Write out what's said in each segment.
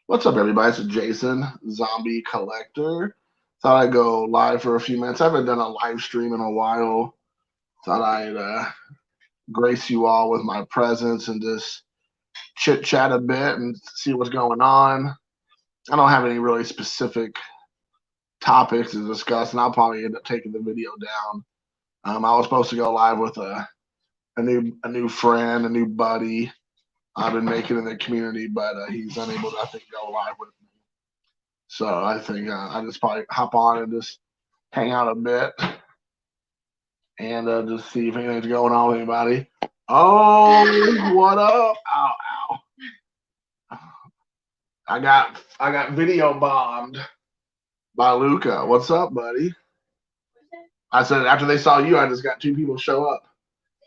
What's up, everybody? It's Jason, Zombie Collector. Thought I'd go live for a few minutes. I haven't done a live stream in a while. Thought I'd grace you all with my presence and just chit chat a bit and see what's going on. I don't have any really specific topics to discuss, and I'll probably end up taking the video down. I was supposed to go live with a new friend, a new buddy I've been making in the community, but he's unable to, I think, go live with me. So I think I just probably hop on and just hang out a bit and just see if anything's going on with anybody. Oh, what up? Ow, ow. I got video bombed by Luca. What's up, buddy? I said after they saw you, I just got two people show up.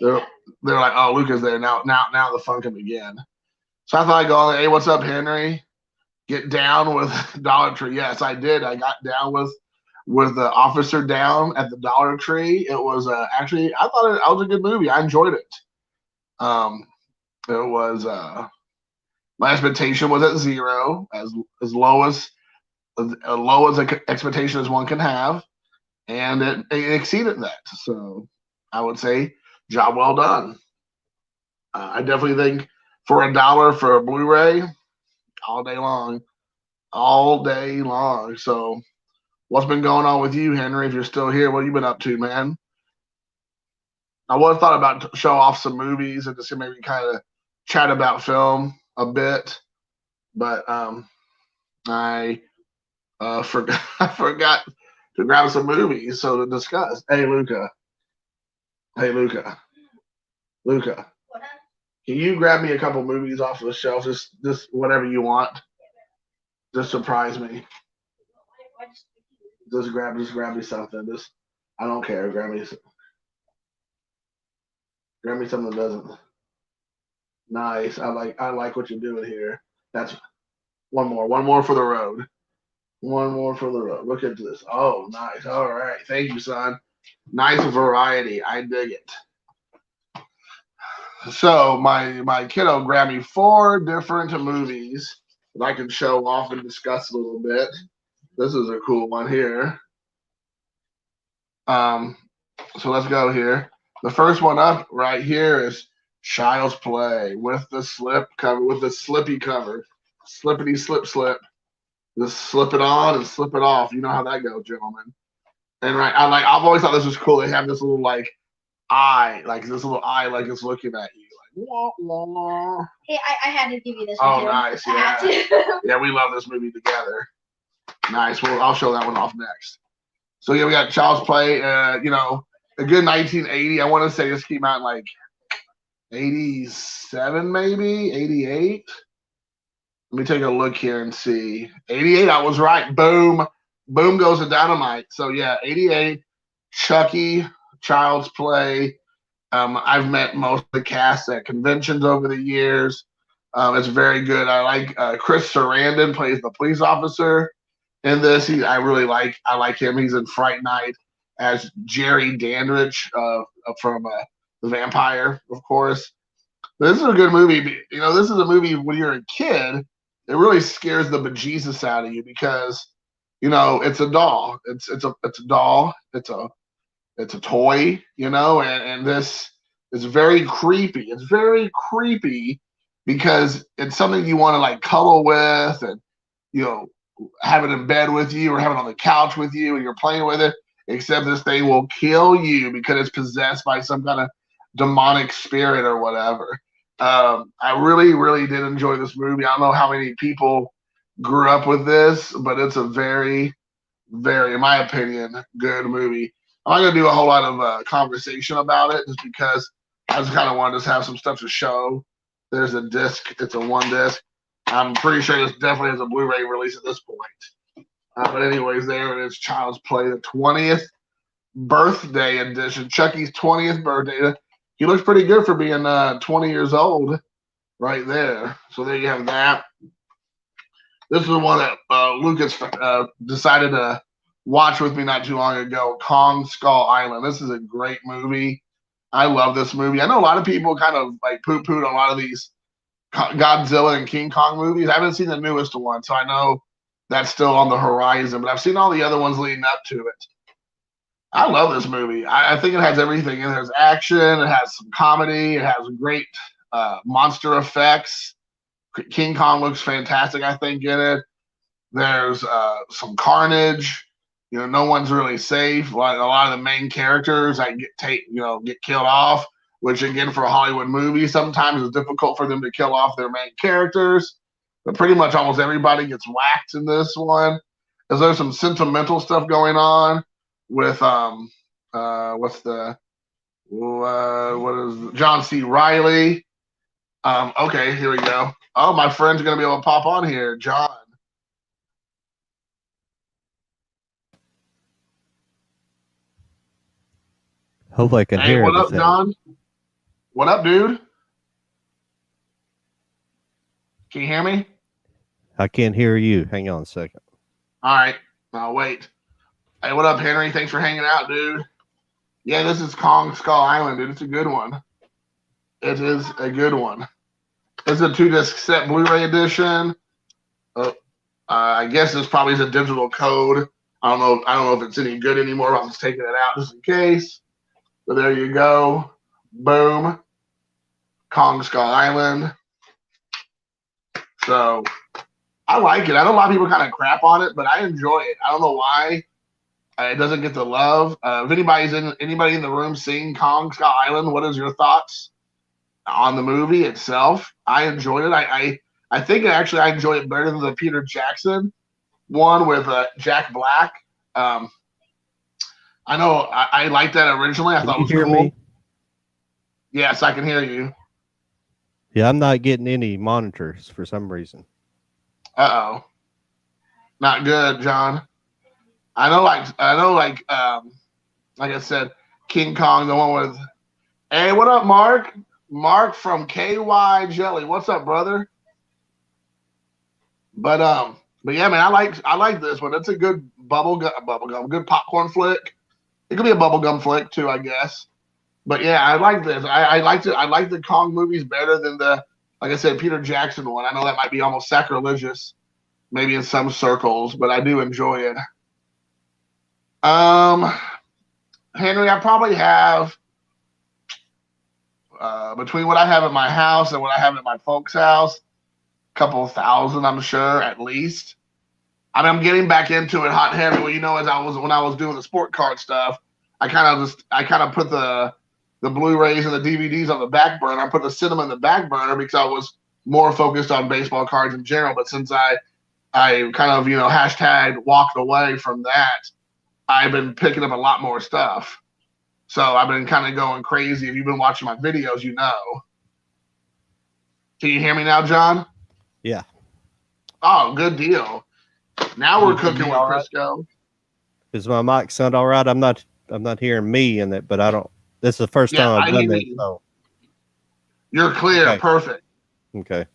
They're like, oh, Luca's there now. Now the fun can begin. So I thought I'd go on there. Hey, what's up, Henry? Get down with Dollar Tree. Yes, I did. I got down with the Officer Down at the Dollar Tree. It was actually I thought it was a good movie. I enjoyed it. It was my expectation was at zero, as low as an expectation as one can have, and it exceeded that. So I would say job well done. I definitely think for $1 for a Blu-ray, all day long, all day long. So what's been going on with you, Henry? If you're still here, what have you been up to, man? I would have thought about show off some movies and just maybe kind of chat about film a bit, but I forgot I forgot to grab some movies so to discuss. Hey, Luca. Hey, Luca. Luca. Can you grab me a couple movies off of the shelf? Just whatever you want. Just surprise me. Just grab me something. I don't care. Grab me something that doesn't. Nice. I like what you're doing here. That's one more for the road. One more for the road. Look at this. Oh, nice. All right. Thank you, son. Nice variety. I dig it. So my kiddo grabbed me 4 different movies that I can show off and discuss a little bit. This is a cool one here. So let's go here. The first one up right here is Child's Play with the slip cover, with the slippy cover. Slippity slip. Just slip it on and slip it off. You know how that goes, gentlemen. And right, I've always thought this was cool. They have this little eye, like it's looking at you. Like, wah, wah. Hey, I had to give you this one. Oh, too. Nice. Yeah. Yeah, we love this movie together. Nice. Well, I'll show that one off next. So yeah, we got Child's Play. A good 1980. I want to say this came out in like 87, maybe 88. Let me take a look here and see. 88. I was right. Boom goes the dynamite. So yeah, 88. Chucky, Child's Play. I've met most of the cast at conventions over the years. It's very good. I like Chris Sarandon plays the police officer in this. I like him. He's in Fright Night as Jerry Dandridge from The Vampire, of course. But this is a good movie. This is a movie when you're a kid, it really scares the bejesus out of you because, it's a doll. It's a doll. It's a toy, and this is very creepy. It's very creepy because it's something you want to like cuddle with and, have it in bed with you or have it on the couch with you and you're playing with it, except this thing will kill you because it's possessed by some kind of demonic spirit or whatever. I really, really did enjoy this movie. I don't know how many people grew up with this, but it's a very, very, in my opinion, good movie. I'm not going to do a whole lot of conversation about it just because I just kind of wanted to have some stuff to show. There's a disc. It's a 1 disc. I'm pretty sure this definitely has a Blu-ray release at this point. But anyways, there it is, Child's Play, the 20th birthday edition. Chucky's 20th birthday. He looks pretty good for being 20 years old right there. So there you have that. This is the one that Lucas decided to watch with me not too long ago, Kong Skull Island. This is a great movie. I love this movie. I know a lot of people kind of like poo-pooed a lot of these Godzilla and King Kong movies. I haven't seen the newest one, so I know that's still on the horizon. But I've seen all the other ones leading up to it. I love this movie. I think it has everything. It has action. It has some comedy. It has great monster effects. King Kong looks fantastic, I think, in it. There's some carnage. You know, no one's really safe. Like a lot of the main characters, get killed off. Which again, for a Hollywood movie, sometimes it's difficult for them to kill off their main characters. But pretty much almost everybody gets whacked in this one. Because there's some sentimental stuff going on with what is John C. Riley. Okay, here we go. Oh, my friend's gonna be able to pop on here, John. Hopefully I can hear what everything. Up, John? What up, dude? Can you hear me? I can't hear you. Hang on a second. All right. I'll wait. Hey, what up, Henry? Thanks for hanging out, dude. Yeah, this is Kong Skull Island, dude. It's a good one. It is a good one. It's a 2-disc set Blu-ray edition. I guess this probably is a digital code. I don't know if it's any good anymore. I'm just taking it out just in case. So there you go. Boom. Kong Skull Island. So I like it. I know a lot of people kind of crap on it, but I enjoy it. I don't know why it doesn't get the love. If anybody in the room seen Kong Skull Island, what is your thoughts on the movie itself? I enjoyed it. I think I enjoy it better than the Peter Jackson one with Jack Black. I know I liked that originally. I thought it was cool. Me? Yes, I can hear you. Yeah, I'm not getting any monitors for some reason. Uh-oh. Not good, John. I know, like I said, King Kong, the one with. Hey, what up, Mark? Mark from KY Jelly. What's up, brother? But yeah, man, I like this one. It's a good bubblegum, good popcorn flick. It could be a bubblegum flick too, I guess. But yeah, I like this. I like the Kong movies better than the, like I said, Peter Jackson one. I know that might be almost sacrilegious, maybe in some circles, but I do enjoy it. Henry, I probably have between what I have at my house and what I have at my folks' house, a couple of thousand, I'm sure, at least. I mean, I'm getting back into it hot and heavy. Well, you know, when I was doing the sport card stuff, I kind of put the Blu-rays and the DVDs on the back burner. I put the cinema in the back burner because I was more focused on baseball cards in general. But since I kind of, hashtag walked away from that, I've been picking up a lot more stuff. So I've been kind of going crazy. If you've been watching my videos, you know. Can you hear me now, John? Yeah. Oh, good deal. Now we're cooking with Crisco. Is my mic sound all right? I'm not hearing me in it, but I don't. This is the first time I've done this. So. You're clear. Okay. Perfect. Okay.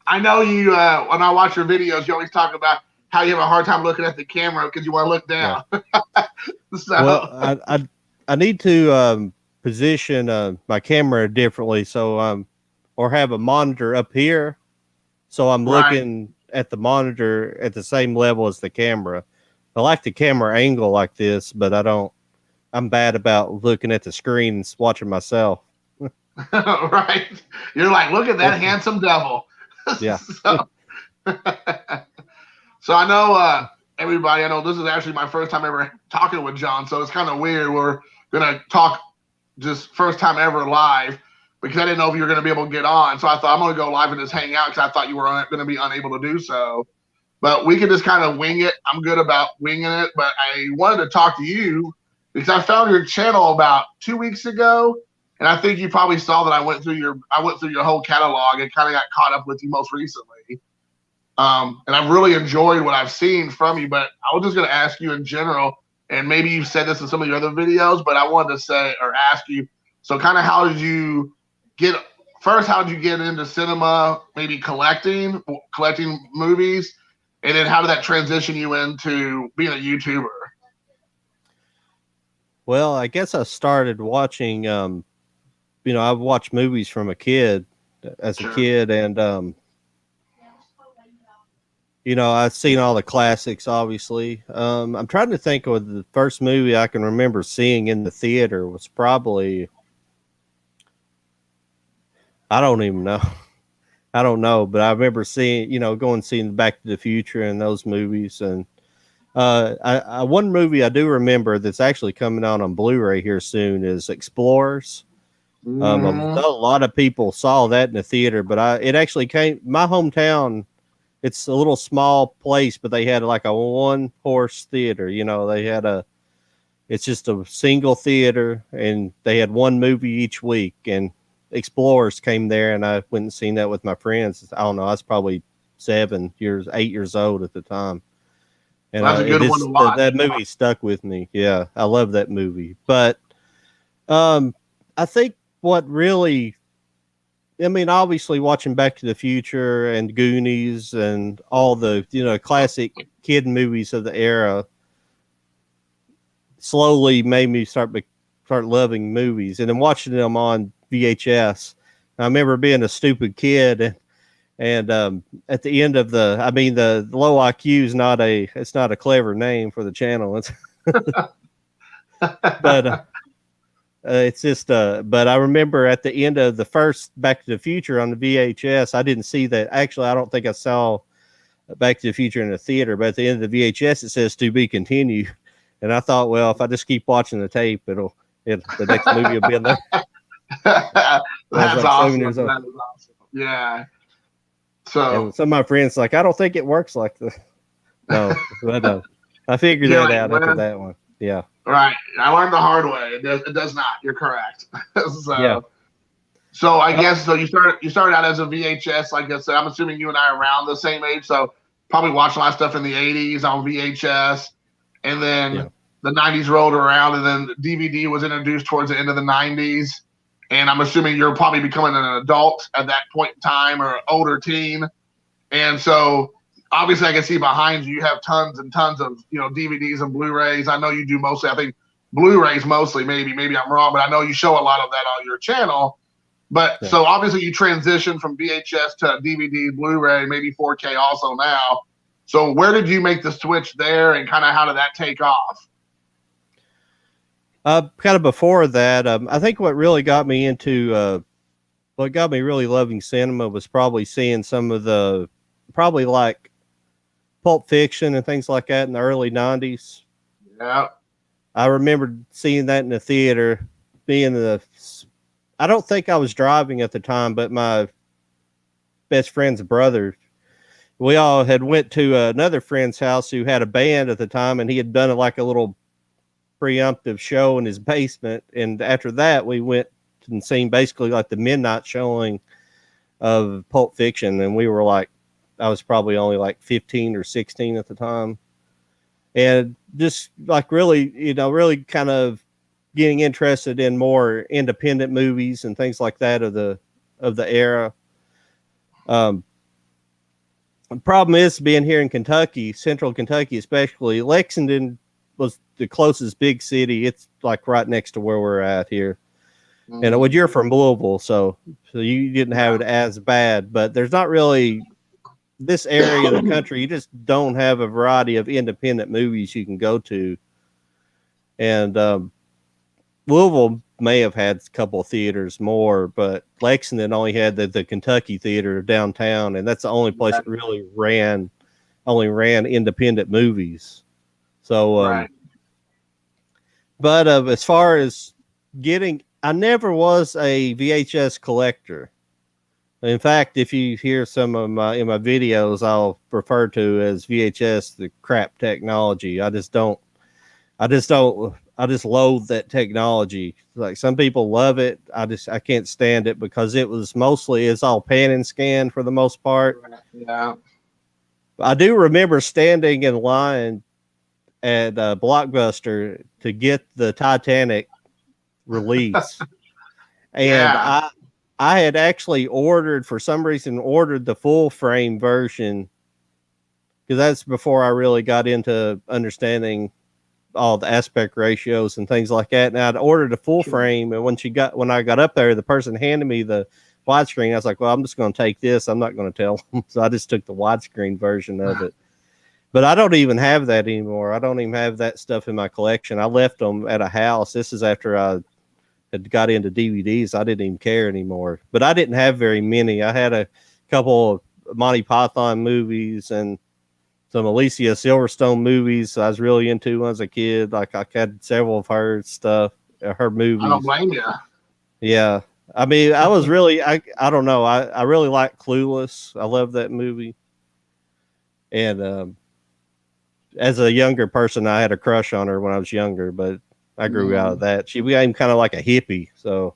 I know you, when I watch your videos, you always talk about how you have a hard time looking at the camera because you want to look down. Yeah. So. Well, I need to position my camera differently, so or have a monitor up here, so I'm looking at the monitor at the same level as the camera. I like the camera angle like this, but I'm bad about looking at the screen and watching myself. Right. You're like, look at that handsome devil. Yeah. So I know everybody, I know this is actually my first time ever talking with John, so it's kind of weird. We're going to talk just first time ever live because I didn't know if you were going to be able to get on. So I thought I'm going to go live and just hang out because I thought you were going to be unable to do so. But we can just kind of wing it. I'm good about winging it. But I wanted to talk to you because I found your channel about 2 weeks ago. And I think you probably saw that I went through your whole catalog and kind of got caught up with you most recently. And I've really enjoyed what I've seen from you. But I was just going to ask you in general, and maybe you've said this in some of your other videos, but I wanted to say or ask you, so kind of how did you get into cinema, maybe collecting movies, and then how did that transition you into being a YouTuber? Well, I guess I started watching, I've watched movies from a kid, as a Sure. kid, and I've seen all the classics. Obviously, I'm trying to think of the first movie I can remember seeing in the theater was probably, I don't even know. I don't know, but I remember seeing, going seeing Back to the Future and those movies. And one movie I do remember that's actually coming out on Blu-ray here soon is Explorers. A lot of people saw that in the theater, but it actually came my hometown. It's a little small place, but they had like a one horse theater. It's just a single theater, and they had one movie each week. And Explorers came there, and I went and seen that with my friends. I don't know, I was probably 8 years old at the time. And that's a good one to watch. That movie stuck with me. Yeah, I love that movie. But I think what really, obviously watching Back to the Future and Goonies and all the, classic kid movies of the era slowly made me start loving movies, and then watching them on VHS. I remember being a stupid kid, and at the end of the low IQ is it's not a clever name for the channel. It's but it's just but I remember at the end of the first Back to the Future on the VHS, I didn't see that. Actually, I don't think I saw Back to the Future in the theater, but at the end of the VHS it says "to be continued," and I thought, well, if I just keep watching the tape, the next movie will be in there. That's awesome. That is awesome. Yeah. So and some of my friends like, I don't think it works like this. No, but I figured that out after that one. Yeah. Right. I learned the hard way. It does not. You're correct. So, yeah. So I guess so. You started out as a VHS. Like I said, I'm assuming you and I are around the same age. So probably watched a lot of stuff in the '80s on VHS, and then the '90s rolled around, and then DVD was introduced towards the end of the '90s. And I'm assuming you're probably becoming an adult at that point in time, or an older teen. And so obviously I can see behind you have tons and tons of, DVDs and Blu-rays. I know you do mostly, I think Blu-rays mostly, maybe I'm wrong, but I know you show a lot of that on your channel. But so obviously you transitioned from VHS to DVD, Blu-ray, maybe 4K also now. So where did you make the switch there, and kind of how did that take off? Kind of before that, I think what really got me what got me really loving cinema was probably seeing some of the, probably like Pulp Fiction and things like that in the early '90s. Yeah. I remember seeing that in the theater, I don't think I was driving at the time, but my best friend's brother, we all had went to another friend's house who had a band at the time, and he had done like a little preemptive show in his basement. And after that, we went and seen basically like the midnight showing of Pulp Fiction. And we were like, I was probably only like 15 or 16 at the time. And just like really, really kind of getting interested in more independent movies and things like that of the era. The problem is being here in Kentucky, central Kentucky, especially Lexington was the closest big city. It's like right next to where we're at here. And you're from Louisville, so you didn't have it as bad, but there's not really this area of the country. You just don't have a variety of independent movies you can go to. And Louisville may have had a couple of theaters more, but Lexington only had the Kentucky Theater downtown, and that's the only place that really ran independent movies. So, but as far as I never was a VHS collector. In fact, if you hear some of in my videos, I'll refer to as VHS the crap technology. I just loathe that technology. Like some people love it. I can't stand it because it's all pan and scan for the most part. Yeah. I do remember standing in line at Blockbuster to get the Titanic release. And I had actually for some reason ordered the full frame version, because that's before I really got into understanding all the aspect ratios and things like that. And I'd ordered a full frame, and when I got up there, the person handed me the widescreen. I was like, well, I'm just going to take this. I'm not going to tell them. So I just took the widescreen version of it. But I don't even have that anymore. I don't even have that stuff in my collection. I left them at a house. This is after I had got into DVDs. I didn't even care anymore. But I didn't have very many. I had a couple of Monty Python movies and some Alicia Silverstone movies I was really into when I was a kid. Like I had several of her stuff, her movies. I don't blame you. Yeah. I mean, I was really, I don't know. I really like Clueless. I love that movie. And as a younger person, I had a crush on her when I was younger, but I grew out of that. She became kind of like a hippie. So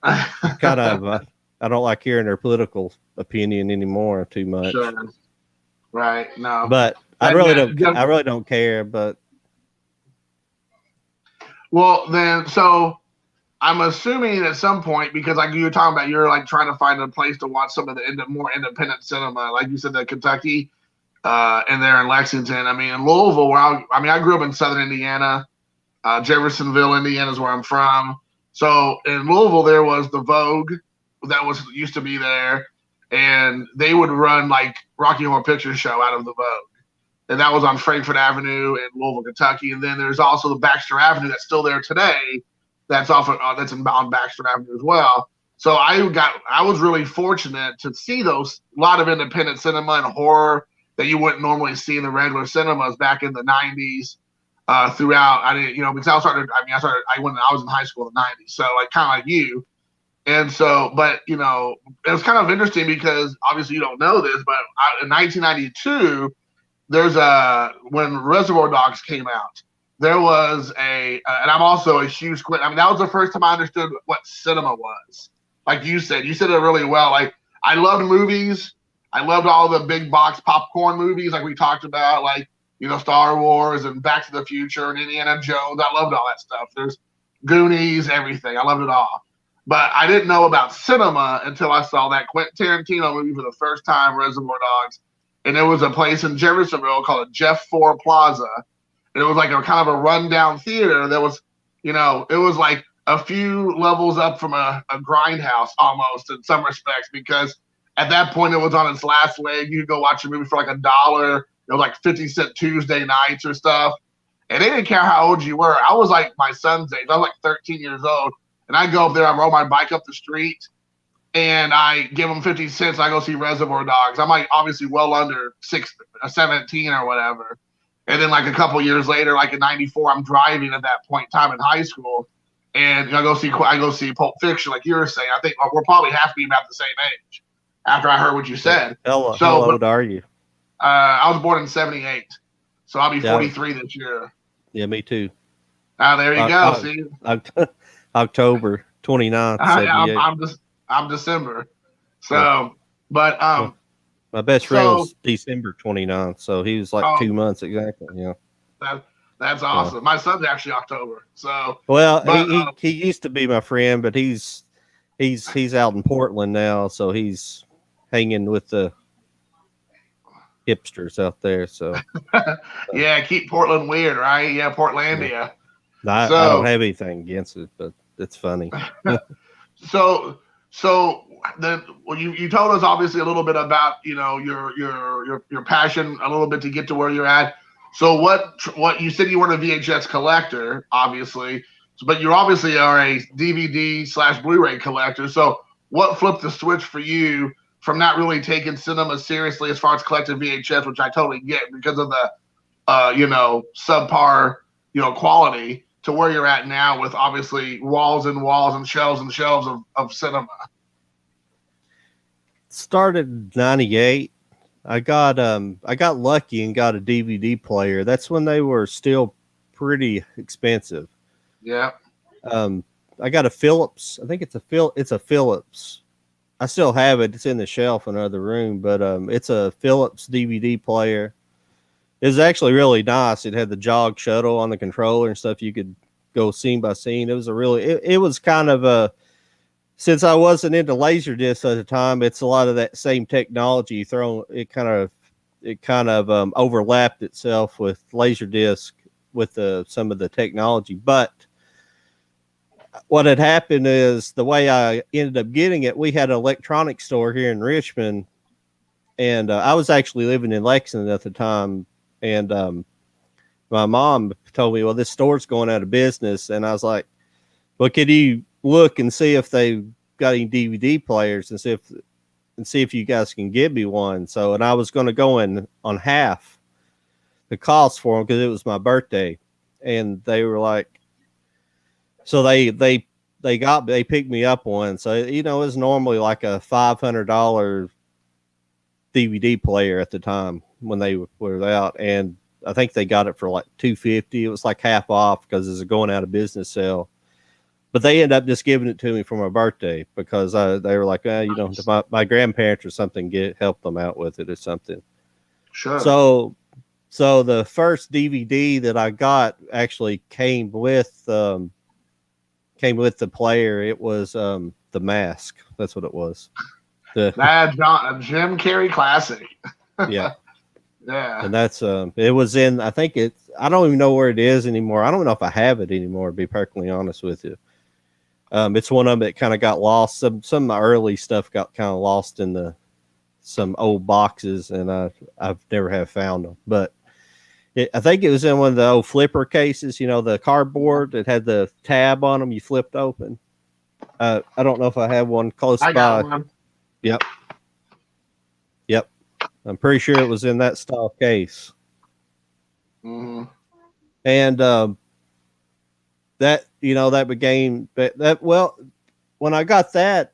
kind of, I don't like hearing her political opinion anymore too much. Sure. Right. No. But I really don't care, but. Well, then, so I'm assuming at some point, because like you were talking about, you're like trying to find a place to watch some of the more independent cinema, like you said, the Kentucky, and there in Lexington. I mean, in Louisville, where I grew up in Southern Indiana, Jeffersonville, Indiana is where I'm from. So in Louisville, there was the Vogue that used to be there, and they would run like Rocky Horror Picture Show out of the Vogue. And that was on Frankfort Avenue in Louisville, Kentucky. And then there's also the Baxter Avenue that's still there today. That's on Baxter Avenue as well. So I was really fortunate to see a lot of independent cinema and horror that you wouldn't normally see in the regular cinemas back in the 90s. Throughout, I didn't, because I was in high school in the 90s. So like kind of like you. And so, but it was kind of interesting because obviously you don't know this, but in 1992, when Reservoir Dogs came out, there was and I'm also a huge Quentin. I mean, that was the first time I understood what cinema was. Like you said it really well. Like I loved movies. I loved all the big box popcorn movies, like we talked about, like, Star Wars and Back to the Future and Indiana Jones. I loved all that stuff. There's Goonies, everything. I loved it all. But I didn't know about cinema until I saw that Quentin Tarantino movie for the first time, Reservoir Dogs. And there was a place in Jeffersonville called a Jeff Ford Plaza. And it was like a kind of a rundown theater that was, it was like a few levels up from a grindhouse almost in some respects, because at that point it was on its last leg. You could go watch a movie for like $1. It was like 50-cent Tuesday nights or stuff. And they didn't care how old you were. I was like my son's age. I was like 13 years old. And I go up there, I roll my bike up the street, and I give them 50 cents. I go see Reservoir Dogs. I'm like obviously well under 17 or whatever. And then like a couple years later, like in '94, I'm driving at that point in time in high school, and I go see Pulp Fiction, like you were saying. I think we're probably have to be about the same age after I heard what you said. How old are you? I was born in '78, so I'll be 43 this year. Yeah, me too. There you go. See, October 29th. I'm December. So, but my best friend was December 29th, so he was like 2 months exactly. Yeah, that's awesome. My son's actually October. So, he used to be my friend, but he's out in Portland now, so he's hanging with the hipsters out there. So, yeah, keep Portland weird, right? Yeah, Portlandia. I don't have anything against it, but it's funny. So you told us obviously a little bit about your passion a little bit to get to where you're at. So what you said you weren't a VHS collector, obviously, but you obviously are a DVD/Blu-ray collector. So what flipped the switch for you from not really taking cinema seriously as far as collecting VHS, which I totally get because of the subpar quality, to where you're at now with obviously walls and walls and shelves of cinema? Started 98. I got lucky and got a DVD player. That's when they were still pretty expensive. Yeah. I got a Philips. I think it's a Philips. I still have it. It's in the shelf in another room, but it's a Philips DVD player. It was actually really nice. It had the jog shuttle on the controller and stuff. You could go scene by scene. It was it was kind of a, since I wasn't into Laserdisc at the time, it's a lot of that same technology it kind of overlapped itself with Laserdisc with some of the technology. But what had happened is the way I ended up getting it, we had an electronics store here in Richmond, and I was actually living in Lexington at the time, and my mom told me, well, this store's going out of business, and I was like, well, could you look and see if they got any DVD players and see if you guys can give me one. So, and I was going to go in on half the cost for them because it was my birthday, and they were like, so they picked me up one. So it was normally like a $500 DVD player at the time when they were out, and I think they got it for like $250. It was like half off because it's a going out of business sale. But they ended up just giving it to me for my birthday because they were like, my grandparents or something help them out with it or something. Sure. So the first DVD that I got actually came with the player. It was The Mask. That's what it was. Jim Carrey classic. Yeah. Yeah. And that's it was in, I don't even know where it is anymore. I don't know if I have it anymore, to be perfectly honest with you. It's one of them that kind of got lost. Some of my early stuff got kind of lost in some old boxes, and I've never have found them. But I think it was in one of the old flipper cases, the cardboard that had the tab on them you flipped open. I don't know if I have one close by. Got one. Yep. I'm pretty sure it was in that style case. Mm-hmm. And that became when I got that,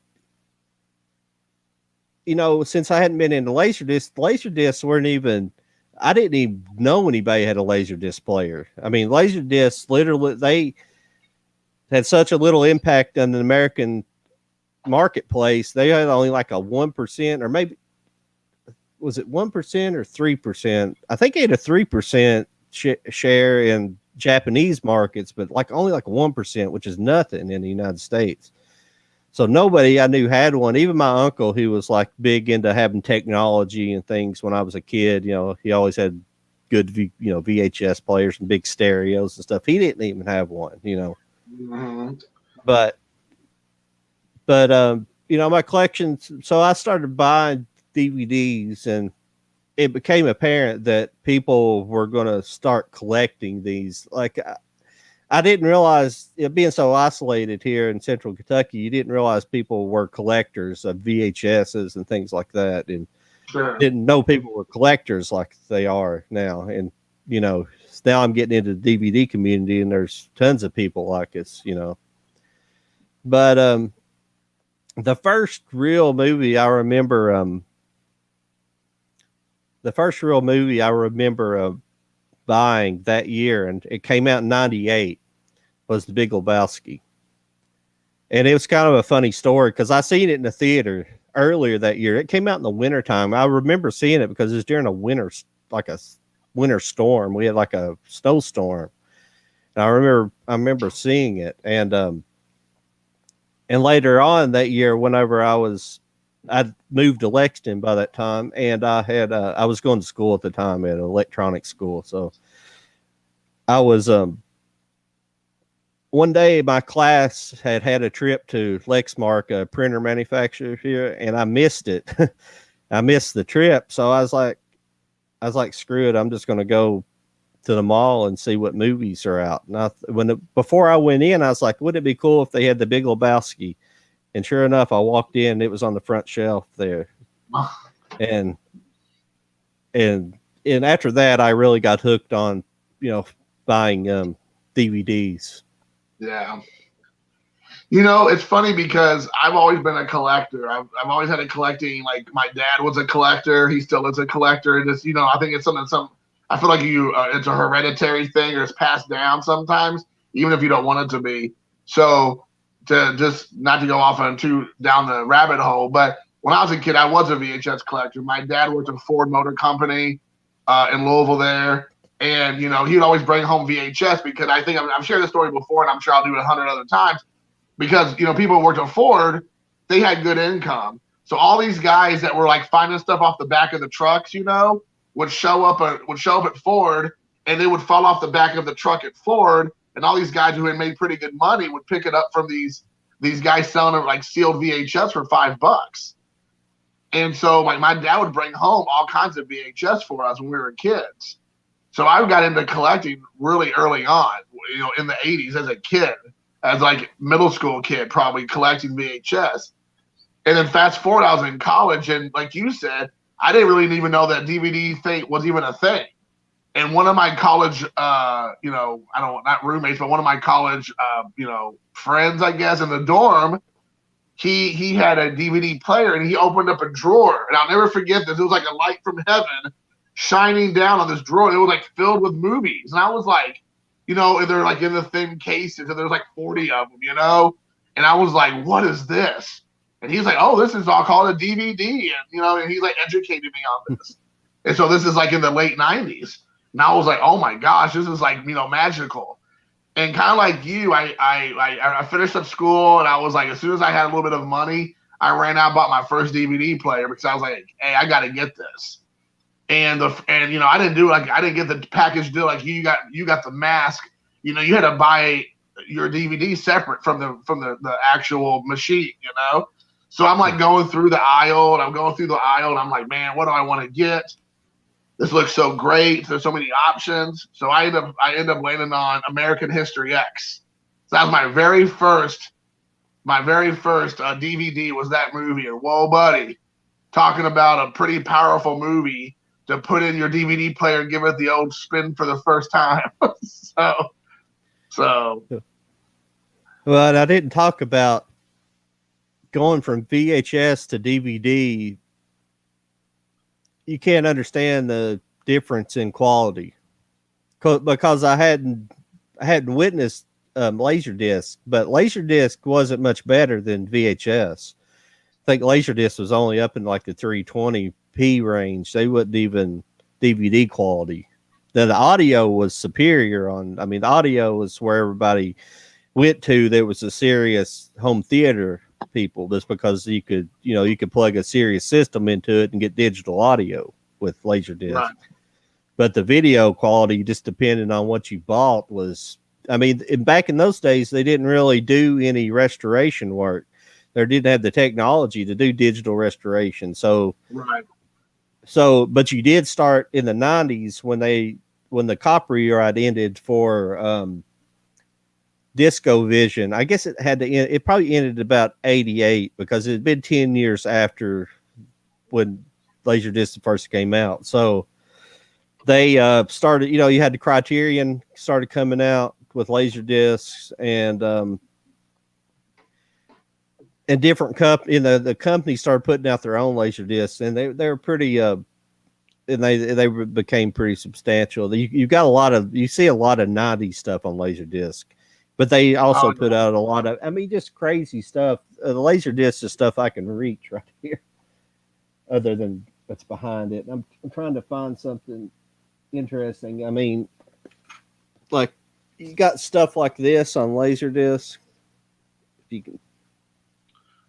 since I hadn't been into Laserdiscs weren't even, I didn't even know anybody had a Laserdisc player. I mean, Laserdiscs literally, they had such a little impact on the American marketplace. They had only like a 1%, or maybe was it 1% or 3%? I think they had a 3% share in Japanese markets, but only 1%, which is nothing in the United States. So nobody I knew had one. Even my uncle, who was big into having technology and things when I was a kid, he always had good, VHS players and big stereos and stuff. He didn't even have one, Mm-hmm. But my collection. So I started buying DVDs, and it became apparent that people were going to start collecting these. I didn't realize, being so isolated here in Central Kentucky, you didn't realize people were collectors of VHSs and things like that, and Sure. didn't know people were collectors like they are now. And now I'm getting into the DVD community, and there's tons of people like us. But the first real movie I remember. The first real movie I remember buying that year, and it came out in '98, was The Big Lebowski. And it was kind of a funny story because I seen it in the theater earlier that year. It came out in the wintertime. I remember seeing it because it was during a winter storm. We had a snowstorm. And I remember seeing it. And later on that year, whenever I'd moved to Lexington by that time, and I was going to school at the time at an electronics school. So I was, one day my class had a trip to Lexmark, a printer manufacturer here, and I missed it. I missed the trip. So I was like, screw it. I'm just going to go to the mall and see what movies are out. And before I went in, I was like, wouldn't it be cool if they had The Big Lebowski? And sure enough, I walked in, it was on the front shelf there. And after that, I really got hooked on, buying DVDs. Yeah. It's funny because I've always been a collector. I've always had a collecting. My dad was a collector. He still is a collector. And just, I think it's I feel like it's a hereditary thing, or it's passed down sometimes, even if you don't want it to be. So, to just not to go off down the rabbit hole, but when I was a kid, I was a VHS collector. My dad worked at Ford Motor Company in Louisville there, and he would always bring home VHS because I think I've shared this story before, and I'm sure I'll do it 100 other times because people who worked at Ford, they had good income. So all these guys that were finding stuff off the back of the trucks, would show up at Ford, and they would fall off the back of the truck at Ford. and all these guys who had made pretty good money would pick it up from these guys selling it like sealed VHS for $5. And so like my dad would bring home all kinds of VHS for us when we were kids. So I got into collecting really early on, in the 80s as a kid, as like middle school kid, probably collecting VHS. And then fast forward, I was in college, and like you said, I didn't really even know that DVD thing was even a thing. And one of my college, not roommates, but one of my college, friends, I guess, in the dorm, he had a DVD player, and he opened up a drawer, and I'll never forget this. It was like a light from heaven shining down on this drawer. It was like filled with movies, and I was like, they're like in the thin cases, and there's like 40 of them, and I was like, what is this? And he's like, oh, this is all called a DVD, and he's like educated me on this. And so this is like in the late 90s, and I was like, oh my gosh, this is like magical. And kind of like you, I finished up school, and I was like, as soon as I had a little bit of money, I ran out and bought my first DVD player because I was like, hey, I got to get this. And I didn't get the package deal like you got the mask. You had to buy your DVD separate from the actual machine. So I'm like going through the aisle, and I'm like, man, what do I want to get? This looks so great. There's so many options. So I end up landing on American History X. So that was my very first DVD was that movie. And whoa, buddy, talking about a pretty powerful movie to put in your DVD player and give it the old spin for the first time. so. Well, I didn't talk about going from VHS to DVD. You can't understand the difference in quality because I hadn't witnessed Laserdisc, but Laserdisc wasn't much better than VHS. I think Laserdisc was only up in like the 320p range. They wasn't even DVD quality. Then the audio was superior the audio was where everybody went to. There was a serious home theater people, just because you could plug a serious system into it and get digital audio with Laserdisc. Right. But the video quality, just depending on what you bought, was, back in those days, they didn't really do any restoration work. They didn't have the technology to do digital restoration. So, right. But you did start in the 90s when the copyright ended for Disco Vision. I guess it had to end. It probably ended about 88 because it had been 10 years after when Laserdisc first came out. So they started, you had the Criterion started coming out with Laserdiscs, and different the company started putting out their own Laserdiscs, and they were pretty and they became pretty substantial. You see a lot of 90s stuff on Laserdisc. But they also put out a lot of, just crazy stuff. The Laserdisc is stuff I can reach right here, other than what's behind it. I'm trying to find something interesting. Like, you got stuff like this on Laserdisc. If you can.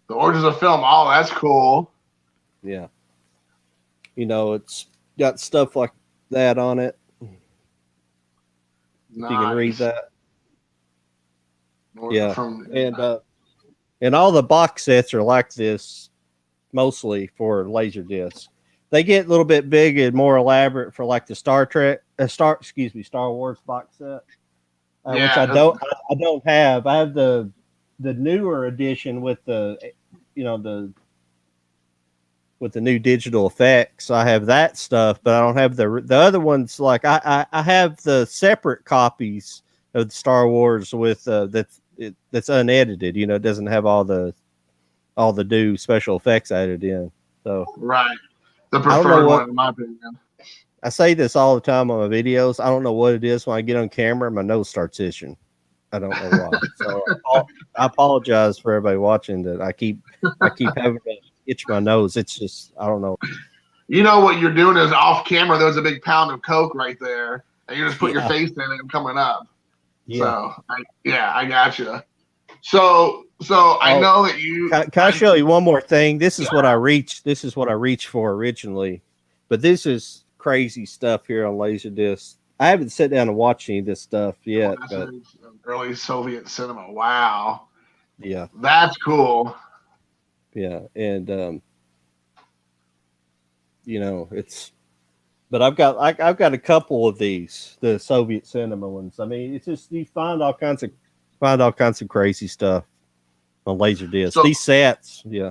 The Origins of Film. Oh, that's cool. Yeah. It's got stuff like that on it. Nice. You can read that. Yeah, and all the box sets are like this, mostly for Laserdisc. They get a little bit big and more elaborate for like the Star Wars box set, which I don't have. I have the newer edition with the new digital effects. I have that stuff, but I don't have the other ones. Like I have the separate copies of the Star Wars with that's unedited. It doesn't have all the new special effects added in. So right, the preferred one in my opinion. I say this all the time on my videos. I don't know what it is when I get on camera, my nose starts itching. I don't know why. So I apologize for everybody watching that. I keep having to itch my nose. It's just, I don't know. What you're doing is off camera. There's a big pound of Coke right there, and you just put your face in it and coming up. Yeah. So I gotcha. So I know that you. Can I show you one more thing? This is what I reached. This is what I reached for originally, but this is crazy stuff here on Laserdisc. I haven't sat down and watched any of this stuff yet, but Classics of early Soviet cinema. Wow, yeah, that's cool. yeah, and it's. But I've got a couple of these, the Soviet cinema ones. I mean, it's just you find all kinds of crazy stuff on Laserdisc. So These sets, yeah.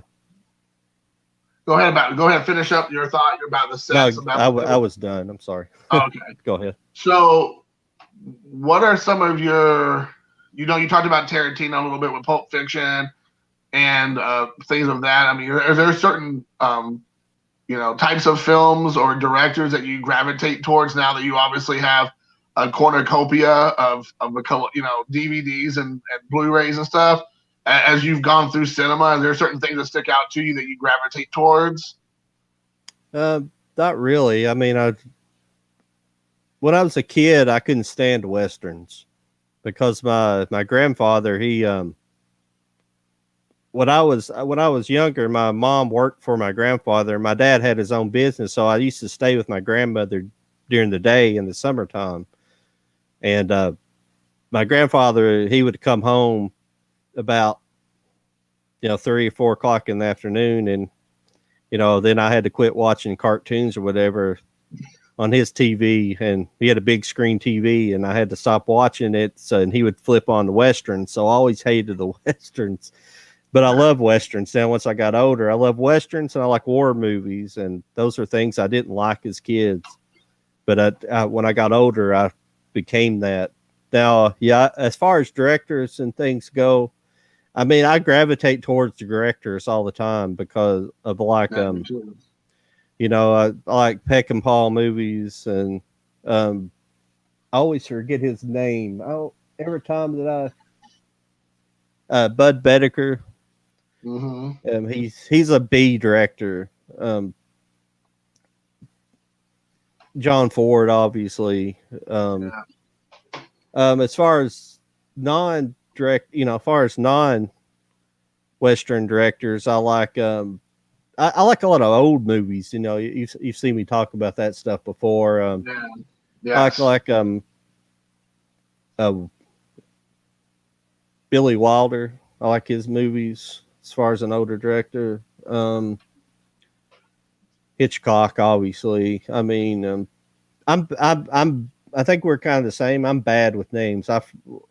go ahead, finish up your thought about the No, sets. I was done. I'm sorry. Okay. Go ahead. So, what are some of your, you talked about Tarantino a little bit with Pulp Fiction and things of that. I mean, are there certain, types of films or directors that you gravitate towards now that you obviously have a cornucopia of DVDs and Blu-rays and stuff? As you've gone through cinema, are there certain things that stick out to you that you gravitate towards? Not really. I mean, when I was a kid, I couldn't stand westerns because my grandfather, he when I was younger, my mom worked for my grandfather. My dad had his own business, so I used to stay with my grandmother during the day in the summertime. And my grandfather, he would come home about 3 or 4 o'clock in the afternoon, and then I had to quit watching cartoons or whatever on his TV, and he had a big screen TV, and I had to stop watching it. So, and he would flip on the westerns. So I always hated the westerns, but I love westerns. Now, once I got older, I love westerns and I like war movies, and those are things I didn't like as kids. But when I got older, I became that. Now, yeah, as far as directors and things go, I mean, I gravitate towards the directors all the time because of I like Peck and Paul movies, and I always forget his name. Every time that Bud Bedecker, he's a B director. John Ford, obviously. As far as non-direct, as far as non-Western directors, I like I like a lot of old movies. You've seen me talk about that stuff before. Yes. Like Billy Wilder. I like his movies as far as an older director. Hitchcock, obviously. I mean, I think we're kind of the same. I'm bad with names.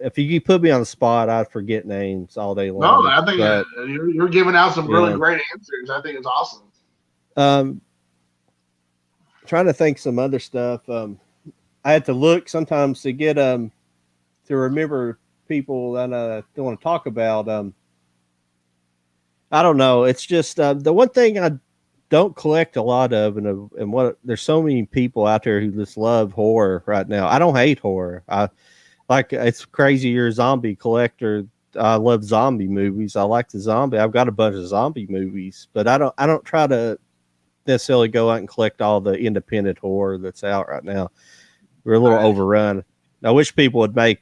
If you put me on the spot, I'd forget names all day long. No, I think you're giving out some really great answers. I think it's awesome. Trying to think some other stuff. I had to look sometimes to get to remember people that I don't want to talk about. I don't know. It's just the one thing I don't collect a lot of, and what there's so many people out there who just love horror right now. I don't hate horror. I like it's crazy. You're a zombie collector. I love zombie movies. I like the zombie. I've got a bunch of zombie movies, but I don't try to necessarily go out and collect all the independent horror that's out right now. We're a little overrun. I wish people would make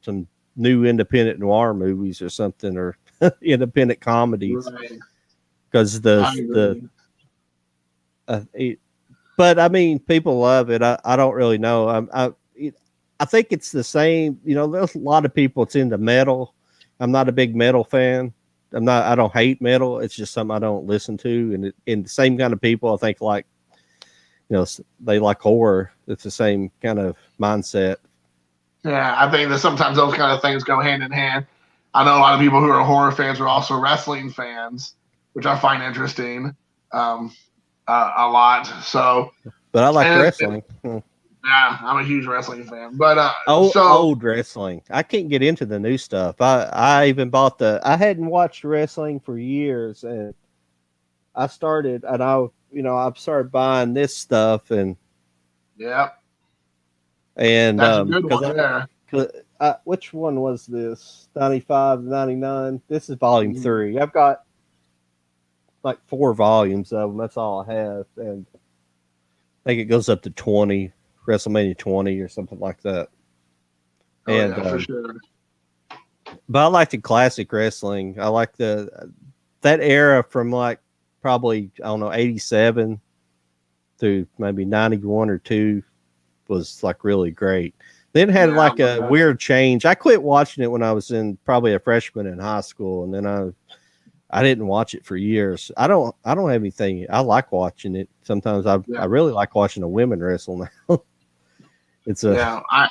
some new independent noir movies or something, or independent comedies. Because but I mean, people love it. I don't really know. I think it's the same. There's a lot of people that's into metal. I'm not a big metal fan. I don't hate metal. It's just something I don't listen to. And the same kind of people, I think, like, they like horror. It's the same kind of mindset. Yeah, I think that sometimes those kind of things go hand in hand. I know a lot of people who are horror fans are also wrestling fans, which I find interesting a lot. So, but I like wrestling. Yeah, I'm a huge wrestling fan. But old wrestling, I can't get into the new stuff. I even bought I hadn't watched wrestling for years, and I started, and I've started buying this stuff, and that's a good one there. Which one was this? 95, 99. This is volume 3. I've got like 4 volumes of them. That's all I have, and I think it goes up to 20, WrestleMania 20 or something like that. For sure. But I like the classic wrestling. I like that era from like probably 87 to maybe 91 or 2. was like really great. Then it had Yeah, like a weird change. I quit watching it when I was in probably a freshman in high school, and then I didn't watch it for years. I don't have anything. I like watching it. Sometimes I really like watching the women wrestle now. It's a I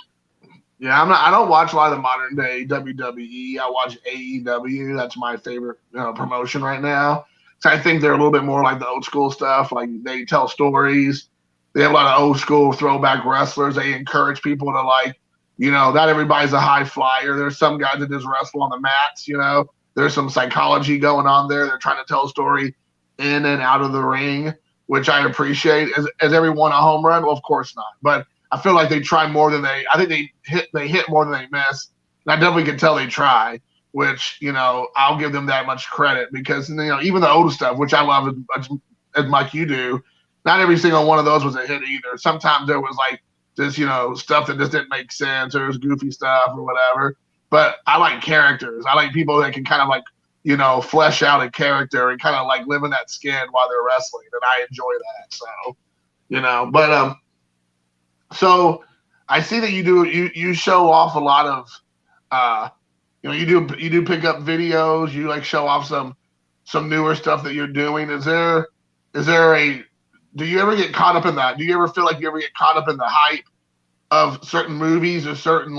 don't watch a lot of the modern day WWE. I watch AEW. That's my favorite promotion right now. So I think they're a little bit more like the old school stuff. Like they tell stories. They have a lot of old school throwback wrestlers. They encourage people to not everybody's a high flyer. There's some guys that just wrestle on the mats. There's some psychology going on there. They're trying to tell a story in and out of the ring, which I appreciate. Is everyone a home run? Well, of course not. But I feel like they try more than I think they hit more than they miss. And I definitely can tell they try, which, I'll give them that much credit because, even the old stuff, which I love as much you do, not every single one of those was a hit either. Sometimes there was like this, stuff that just didn't make sense or it was goofy stuff or whatever. But I like characters. I like people that can kind of flesh out a character and kind of like live in that skin while they're wrestling. And I enjoy that. So I see that you show off a lot of you do pick up videos, you like show off some newer stuff that you're doing. Is there do you ever get caught up in that? Do you ever feel like you ever get caught up in the hype of certain movies or certain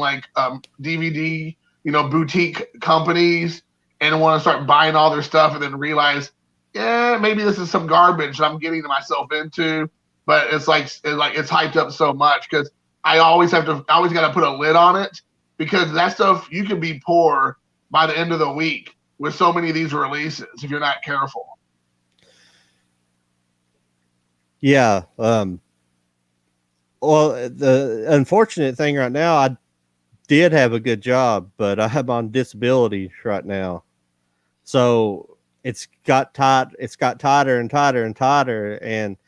DVD, boutique companies and want to start buying all their stuff and then realize, yeah, maybe this is some garbage that I'm getting myself into, but it's hyped up so much because I always got to put a lid on it because that stuff you can be poor by the end of the week with so many of these releases if you're not careful. Yeah. Well, the unfortunate thing right now, I did have a good job, but I'm on disability right now. So it's got tight. It's got tighter and tighter and tighter. And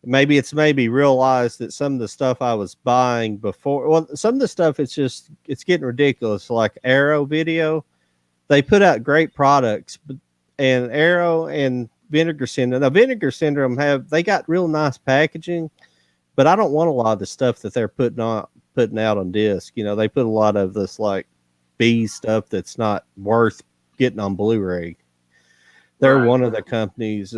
maybe realized that some of the stuff I was buying before, well, some of the stuff, it's getting ridiculous. Like Arrow Video, they put out great products, and Arrow and Vinegar Syndrome. Now, Vinegar Syndrome they got real nice packaging, but I don't want a lot of the stuff that they're putting out on disc. They put a lot of this like B stuff that's not worth getting on Blu-ray. They're one of the companies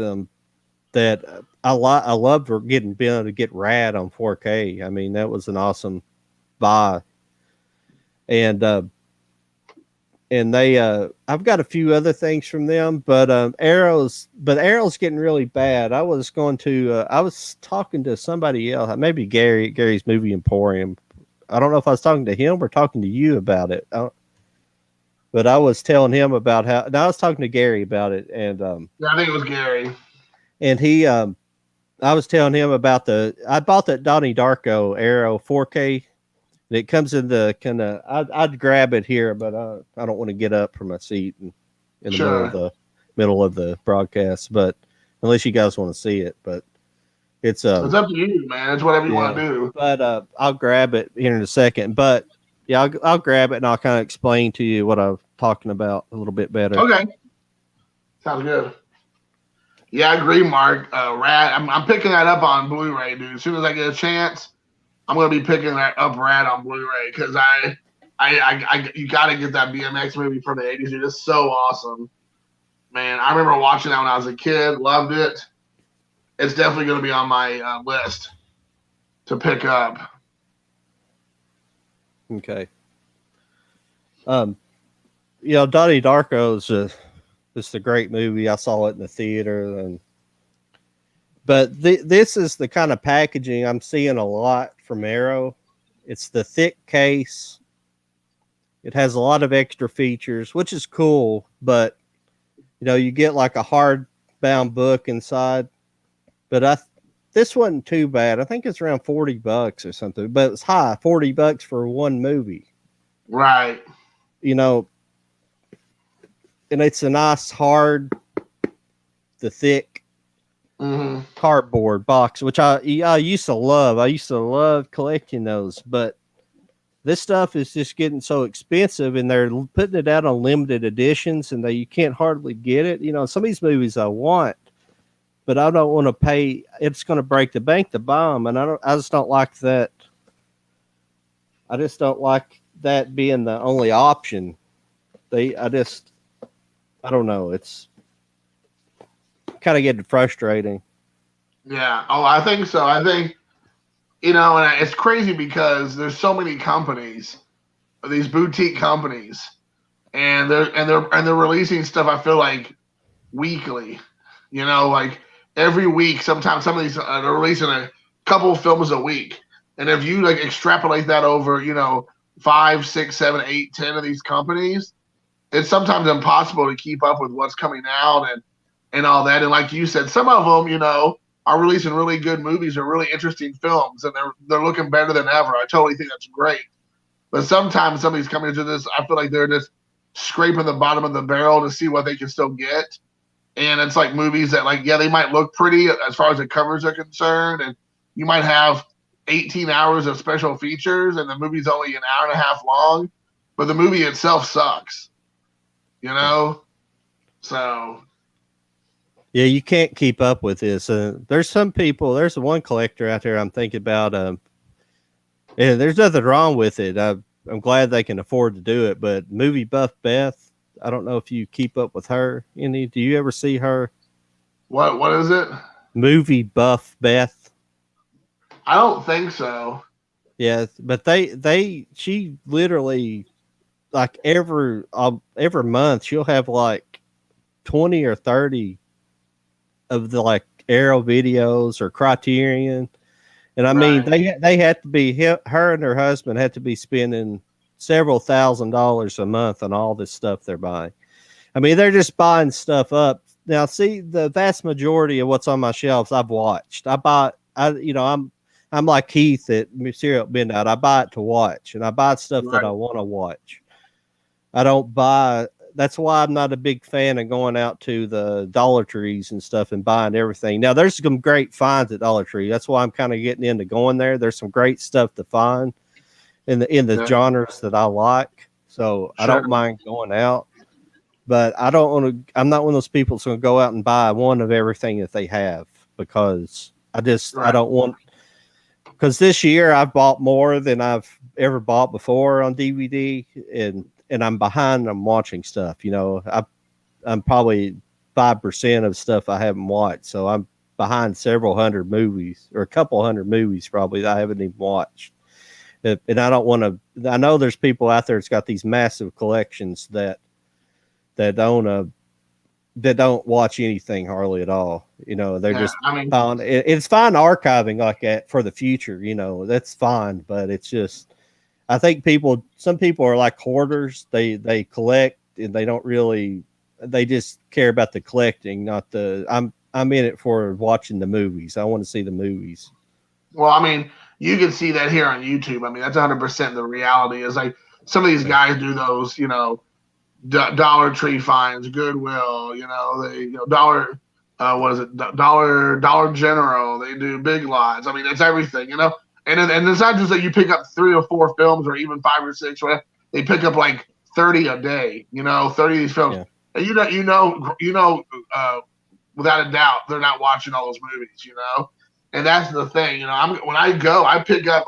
that I love for being able to get Rad on 4K. I mean, that was an awesome buy. And they I've got a few other things from them, but Arrow's getting really bad. I was talking to somebody else, maybe Gary's Movie Emporium. I don't know if I was talking to him or talking to you about it. But I was telling him about I was talking to Gary about it, and I think it was Gary. And he I was telling him about I bought that Donnie Darko Arrow 4K. And it comes in the kind of, I'd grab it here, but I don't want to get up from my seat in the middle of the broadcast. But unless you guys want to see it, but it's up to you, man. It's whatever you want to do. But I'll grab it here in a second. But yeah, I'll grab it and I'll kind of explain to you what I'm talking about a little bit better. Okay, sounds good. Yeah, I agree, Mark. Rad. I'm picking that up on Blu-ray, dude. As soon as I get a chance, I'm gonna be picking that up Rad on Blu-ray because you gotta get that BMX movie from the 80s. It's just so awesome, man. I remember watching that when I was a kid, loved it. It's definitely gonna be on my list to pick up. Okay. Donnie Darko is just a great movie. I saw it in the theater, but this is the kind of packaging I'm seeing a lot from Arrow. It's the thick case. It has a lot of extra features, which is cool, but you get like a hardbound book inside. But this wasn't too bad. I think it's around $40 or something, but it's high, $40 for one movie. Right. And it's a nice hard, the thick cardboard box, which I used to love. I used to love collecting those, but this stuff is just getting so expensive, and they're putting it out on limited editions, and you can't hardly get it. Some of these movies I want, but I don't want to pay. It's going to break the bank to buy them, and I just don't like that I just don't like that being the only option. I don't know. It's kind of getting frustrating. Yeah. Oh, I think so. I think, and it's crazy because there's so many companies, these boutique companies, and they're releasing stuff. I feel like weekly, like every week. Sometimes some of these they're releasing a couple of films a week, and if you like extrapolate that over, 5, 6, 7, 8, 10 of these companies, it's sometimes impossible to keep up with what's coming out and all that. And like you said, some of them, are releasing really good movies or really interesting films, and they're looking better than ever. I totally think that's great. But sometimes some of these companies are just, I feel like they're just scraping the bottom of the barrel to see what they can still get. And it's like movies that, like, yeah, they might look pretty as far as the covers are concerned, and you might have 18 hours of special features, and the movie's only an hour and a half long, but the movie itself sucks, So Yeah, you can't keep up with this. There's some people. There's one collector out there I'm thinking about. Yeah, there's nothing wrong with it. I'm glad they can afford to do it. But movie buff Beth, I don't know if you keep up with her. Any? Do you ever see her? what is it? Movie buff Beth. I don't think so. Yeah, but she literally like every month she'll have like 20 or 30 of the like Arrow videos or Criterion. And I mean, they had to be, her and her husband had to be spending several $1,000s a month on all this stuff they're buying. I mean, they're just buying stuff up. Now, see, the vast majority of what's on my shelves, I've watched. I'm like Keith at Serial Midnight. I buy it to watch, and I buy stuff that I want to watch. I don't buy. That's why I'm not a big fan of going out to the Dollar Trees and stuff and buying everything. Now, there's some great finds at Dollar Tree. That's why I'm kind of getting into going there. There's some great stuff to find in the genres that I like. So I don't mind going out, but I don't want to. I'm not one of those people that's going to go out and buy one of everything that they have because I don't want. Because this year I've bought more than I've ever bought before on DVD, and I'm behind on watching stuff. I'm probably 5% of stuff I haven't watched, so I'm behind several hundred movies or a couple hundred movies probably that I haven't even watched. And I don't want to. I know there's people out there that's got these massive collections that don't watch anything hardly at all. They're just. It's fine archiving like that for the future. That's fine, but it's just. I think some people are like hoarders. They collect and they don't really. They just care about the collecting, not the. I'm in it for watching the movies. I want to see the movies. Well, I mean, you can see that here on YouTube. I mean, that's 100% the reality. Is like some of these guys do those, Dollar Tree finds, Goodwill, Dollar, what is it, Dollar General. They do Big Lots. I mean, it's everything, And it's not just that you pick up 3 or 4 films or even 5 or 6. Right? They pick up like 30 a day. 30 of these films. Yeah. And without a doubt, they're not watching all those movies. And that's the thing. When I go, I picked up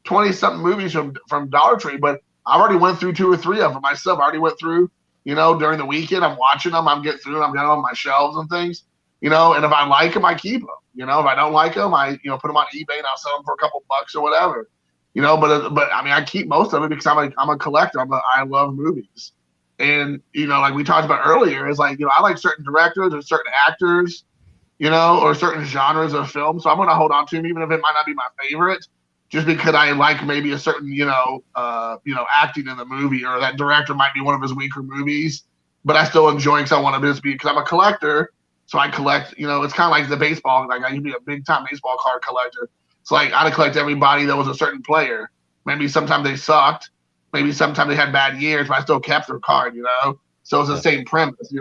20 something movies from Dollar Tree, but I already went through 2 or 3 of them myself. I already went through, during the weekend. I'm watching them. I'm getting through them. I'm getting them on my shelves and things. And if I like them, I keep them. If I don't like them, I put them on eBay and I'll sell them for a couple bucks or whatever. But I mean, I keep most of it because I'm a collector. I love movies, and like we talked about earlier, is like I like certain directors or certain actors, or certain genres of film. So I'm going to hold on to them, even if it might not be my favorite, just because I like maybe a certain acting in the movie, or that director might be one of his weaker movies, but I still enjoy because I want to just be because I'm a collector. So I collect, it's kind of like the baseball. Like I used to be a big time baseball card collector. So like I'd collect everybody that was a certain player. Maybe sometimes they sucked. Maybe sometimes they had bad years, but I still kept their card, So it's the same premise,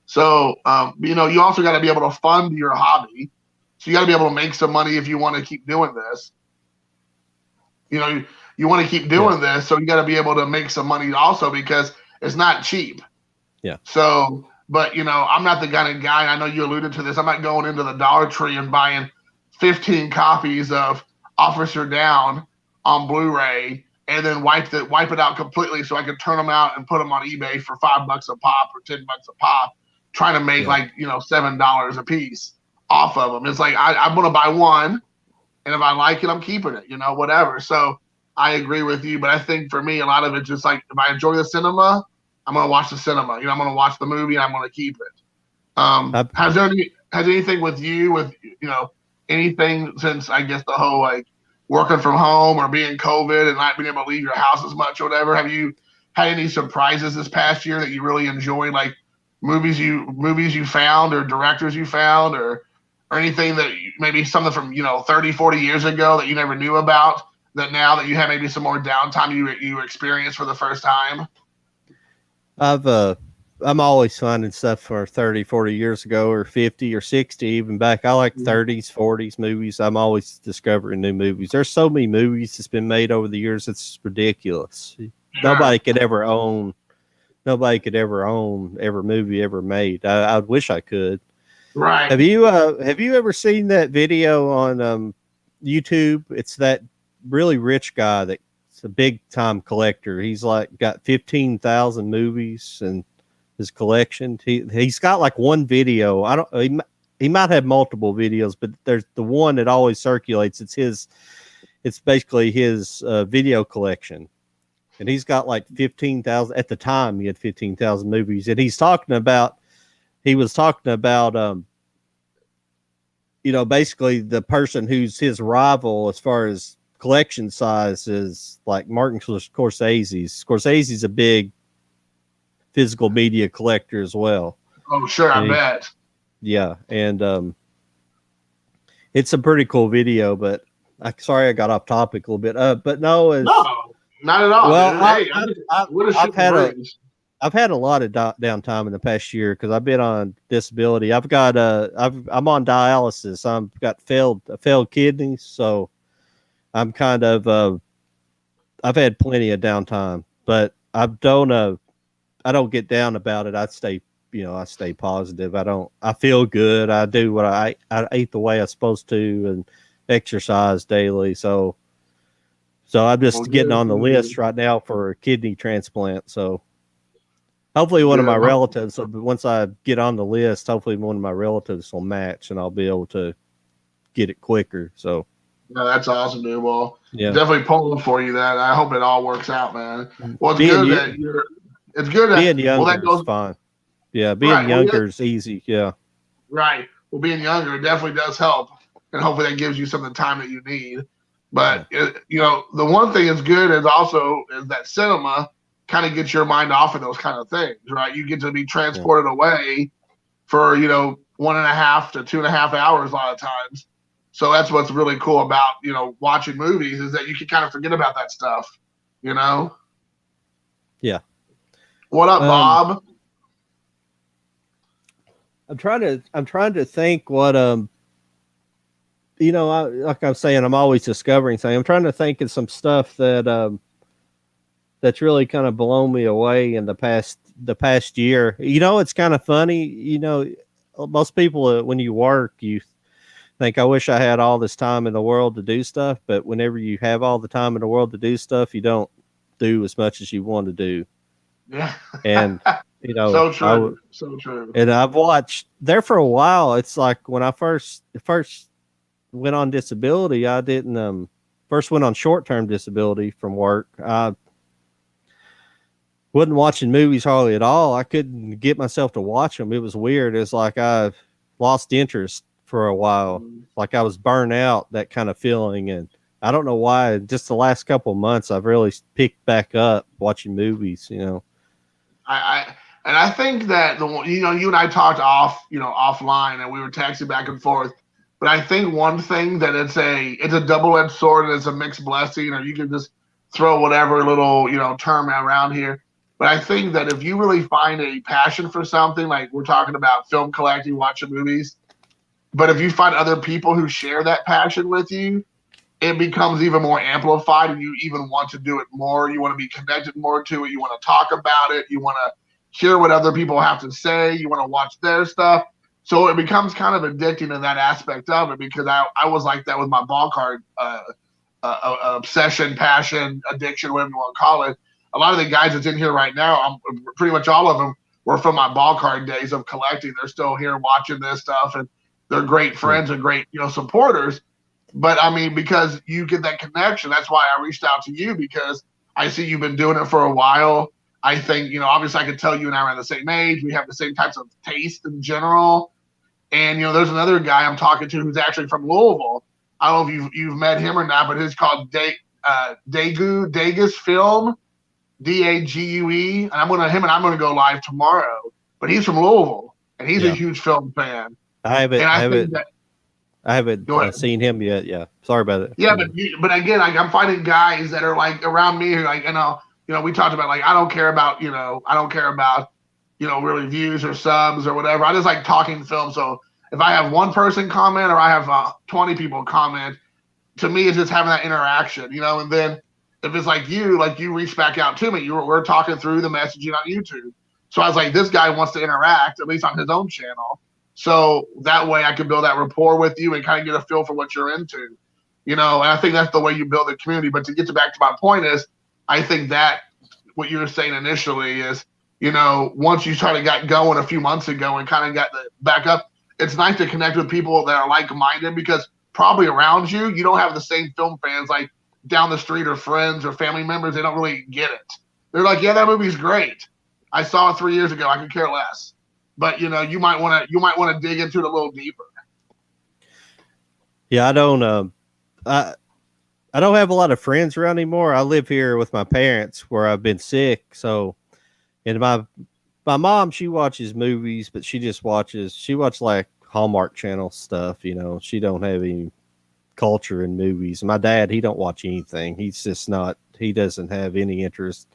So, you also got to be able to fund your hobby. So you got to be able to make some money if you want to keep doing this. You want to keep doing this. So you got to be able to make some money also because it's not cheap. Yeah. So, but, I'm not the kind of guy, I know you alluded to this, I'm not going into the Dollar Tree and buying 15 copies of Officer Down on Blu-ray and then wipe it out completely so I could turn them out and put them on eBay for $5 a pop or $10 a pop, trying to make like $7 a piece off of them. It's like I'm gonna buy one, and if I like it, I'm keeping it, whatever. So I agree with you, but I think for me, a lot of it just like if I enjoy the cinema, I'm gonna watch the cinema. I'm gonna watch the movie and I'm gonna keep it. Has anything with you with anything since I guess the whole like working from home or being COVID and not being able to leave your house as much or whatever? Have you had any surprises this past year that you really enjoyed, like movies you found or directors you found or anything that maybe something from 30, 40 years ago that you never knew about that now that you have maybe some more downtime you experienced for the first time? I'm always finding stuff for 30, 40 years ago or 50 or 60, even back. I like 30s, 40s movies. I'm always discovering new movies. There's so many movies that's been made over the years. It's ridiculous. Sure. Nobody could ever own every movie ever made. I wish I could. Right. Have you ever seen that video on YouTube? It's that really rich guy that's a big time collector. He's like got 15,000 movies and his collection. He's got like one video. He might have multiple videos, but there's the one that always circulates. It's basically his video collection. And he's got like 15,000 at the time. He had 15,000 movies, and he was talking about basically the person who's his rival as far as collection size is like Martin Scorsese. Scorsese's a big physical media collector as well. Oh, sure, I bet. Yeah, and it's a pretty cool video, but sorry I got off topic a little bit. But no, not at all. Well, I've had a lot of downtime in the past year because I've been on disability. I'm on dialysis. I've got failed kidneys, so I'm kind of I've had plenty of downtime, but I don't get down about it. I stay positive. I feel good. I do what I eat the way I'm supposed to and exercise daily. So I'm just getting on the list right now for a kidney transplant. So hopefully one of my relatives, once I get on the list, hopefully one of my relatives will match and I'll be able to get it quicker. So. No, that's awesome, dude. Well, definitely pulling for you that. I hope it all works out, man. Well, it's good that being younger is fine. Yeah, being younger is easy. Yeah. Right. Well, being younger definitely does help, and hopefully that gives you some of the time that you need. But the one thing that's good is that cinema kind of gets your mind off of those kind of things, right? You get to be transported away for 1.5 to 2.5 hours a lot of times. So that's what's really cool about watching movies is that you can kind of forget about that stuff, Yeah. What up, Bob? I'm trying to think what like I was saying, I'm always discovering things. I'm trying to think of some stuff that that's really kind of blown me away in the past year. It's kind of funny. Most people when you work, you think I wish I had all this time in the world to do stuff, but whenever you have all the time in the world to do stuff, you don't do as much as you want to do. Yeah. And so true. So true. And I've watched there for a while. It's like when I first went on disability, I didn't first went on short-term disability from work. I wasn't watching movies hardly at all. I couldn't get myself to watch them. It was weird. It's like I lost interest for a while. Like I was burned out, that kind of feeling. And I don't know why. Just the last couple of months, I've really picked back up watching movies. I think that you and I talked offline, and we were texting back and forth. But I think one thing that it's a double-edged sword and it's a mixed blessing, or you can just throw whatever little term around here. But I think that if you really find a passion for something, like we're talking about film collecting, watching movies, but if you find other people who share that passion with you, it becomes even more amplified, and you even want to do it more. You want to be connected more to it. You want to talk about it. You want to hear what other people have to say. You want to watch their stuff. So it becomes kind of addicting in that aspect of it, because I was like that with my ball card obsession, passion, addiction, whatever you want to call it. A lot of the guys that's in here right now, pretty much all of them were from my ball card days of collecting. They're still here watching this stuff, and they're great friends and great, supporters. But I mean, because you get that connection, that's why I reached out to you, because I see you've been doing it for a while. I think, obviously I could tell you and I are the same age. We have the same types of taste in general. And, there's another guy I'm talking to who's actually from Louisville. I don't know if you've met him or not, but he's called Dagus Film, Dague. And I'm going to go live tomorrow. But he's from Louisville, and he's a huge film fan. I haven't seen him yet. Yeah, sorry about it. Yeah, but again, I'm finding guys that are like around me who, like, we talked about, like, I don't care about really views or subs or whatever. I just like talking film. So if I have one person comment or I have 20 people comment, to me it's just having that interaction, And then if it's like you reach back out to me, we're talking through the messaging on YouTube. So I was like, this guy wants to interact, at least on his own channel. So that way I can build that rapport with you and kind of get a feel for what you're into, And I think that's the way you build a community. But to get back to my point is, I think that what you were saying initially is, once you started got going a few months ago and kind of got the back up, it's nice to connect with people that are like-minded, because probably around you, you don't have the same film fans like down the street or friends or family members. They don't really get it. They're like, yeah, that movie's great. I saw it 3 years ago. I could care less. But you might want to dig into it a little deeper. Yeah, I don't have a lot of friends around anymore. I live here with my parents where I've been sick. So, and my mom, she watches movies, but she watches like Hallmark Channel stuff. She don't have any culture in movies. My dad, he don't watch anything. He's just not. He doesn't have any interest,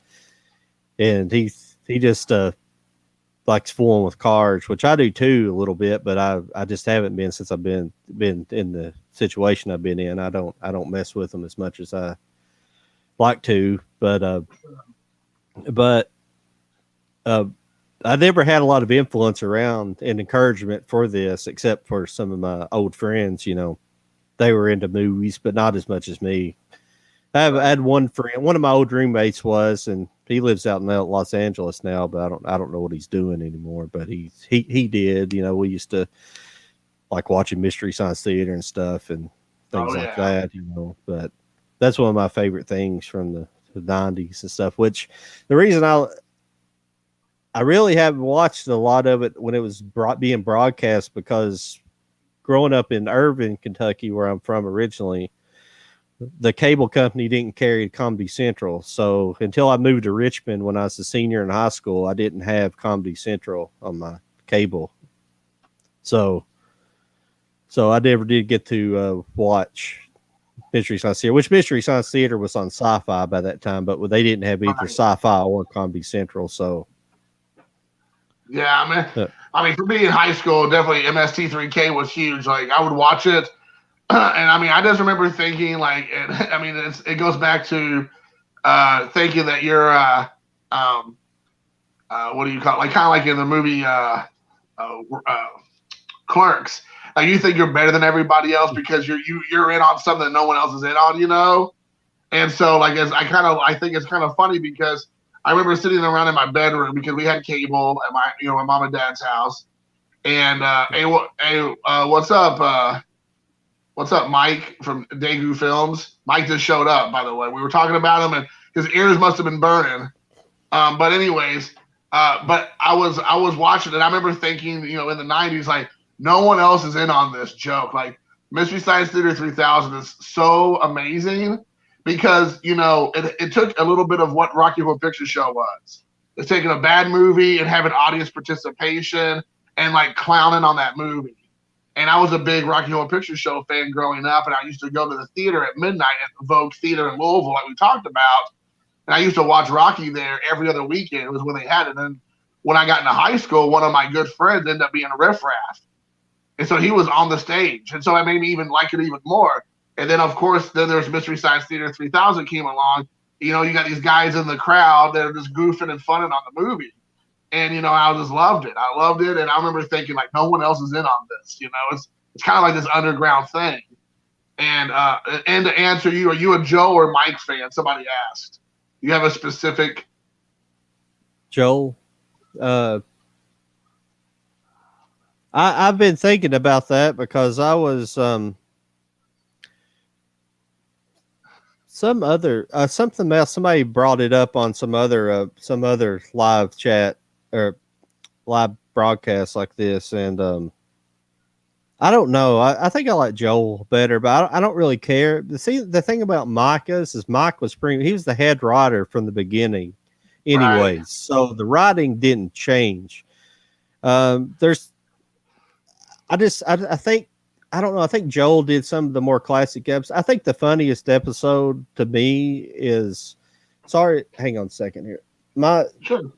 and he just likes fooling with cars, which I do too a little bit, but I just haven't been since I've been in the situation I've been in. I don't mess with them as much as I like to, but I never had a lot of influence around and encouragement for this, except for some of my old friends. They were into movies, but not as much as me. I had one friend, one of my old roommates was, and he lives out in Los Angeles now, but I don't know what he's doing anymore. But he did. We used to like watching Mystery Science Theater and stuff and things like that. But that's one of my favorite things from the 90s and stuff. Which the reason I really haven't watched a lot of it when it was being broadcast, because growing up in Irving, Kentucky, where I'm from originally, the cable company didn't carry Comedy Central. So until I moved to Richmond when I was a senior in high school, I didn't have Comedy Central on my cable. So I never did get to watch Mystery Science Theater, which Mystery Science Theater was on Sci-Fi by that time, but they didn't have either Sci-Fi or Comedy Central. So yeah, I mean, for me in high school, definitely MST3K was huge. Like, I would watch it. And I mean, I just remember thinking, like, it goes back to thinking that you're, what do you call it? Like, kind of like in the movie Clerks. Like, you think you're better than everybody else because you're in on something that no one else is in on, And so, like, I think it's kind of funny, because I remember sitting around in my bedroom, because we had cable at my mom and dad's house, and hey, what's up? What's up, Mike from Daegu Films? Mike just showed up, by the way. We were talking about him, and his ears must have been burning. But anyways, but I was watching it. I remember thinking, in the 90s, like, no one else is in on this joke. Like, Mystery Science Theater 3000 is so amazing, because, it took a little bit of what Rocky Horror Picture Show was. It's taking a bad movie and having audience participation and, like, clowning on that movie. And I was a big Rocky Horror Picture Show fan growing up, and I used to go to the theater at midnight at Vogue Theater in Louisville, like we talked about. And I used to watch Rocky there every other weekend. It was when they had it. And when I got into high school, one of my good friends ended up being a riff raff. And so he was on the stage. And so that made me even like it even more. And then, of course, there's Mystery Science Theater 3000 came along. You got these guys in the crowd that are just goofing and funning on the movie. And, I just loved it. I loved it. And I remember thinking, like, no one else is in on this. It's kind of like this underground thing. And to answer you, are you a Joe or Mike fan? Somebody asked. You have a specific Joel. I've been thinking about that because I was some other something else. Somebody brought it up on some other live chat or live broadcast like this, and I don't know. I think I like Joel better, but I don't really care. See, the thing about Mike is Mike was he was the head writer from the beginning, anyways. right. So the writing didn't change. There's, I think, I don't know. I think Joel did some of the more classic episodes. I think the funniest episode to me is, sorry, hang on a second here. Sure.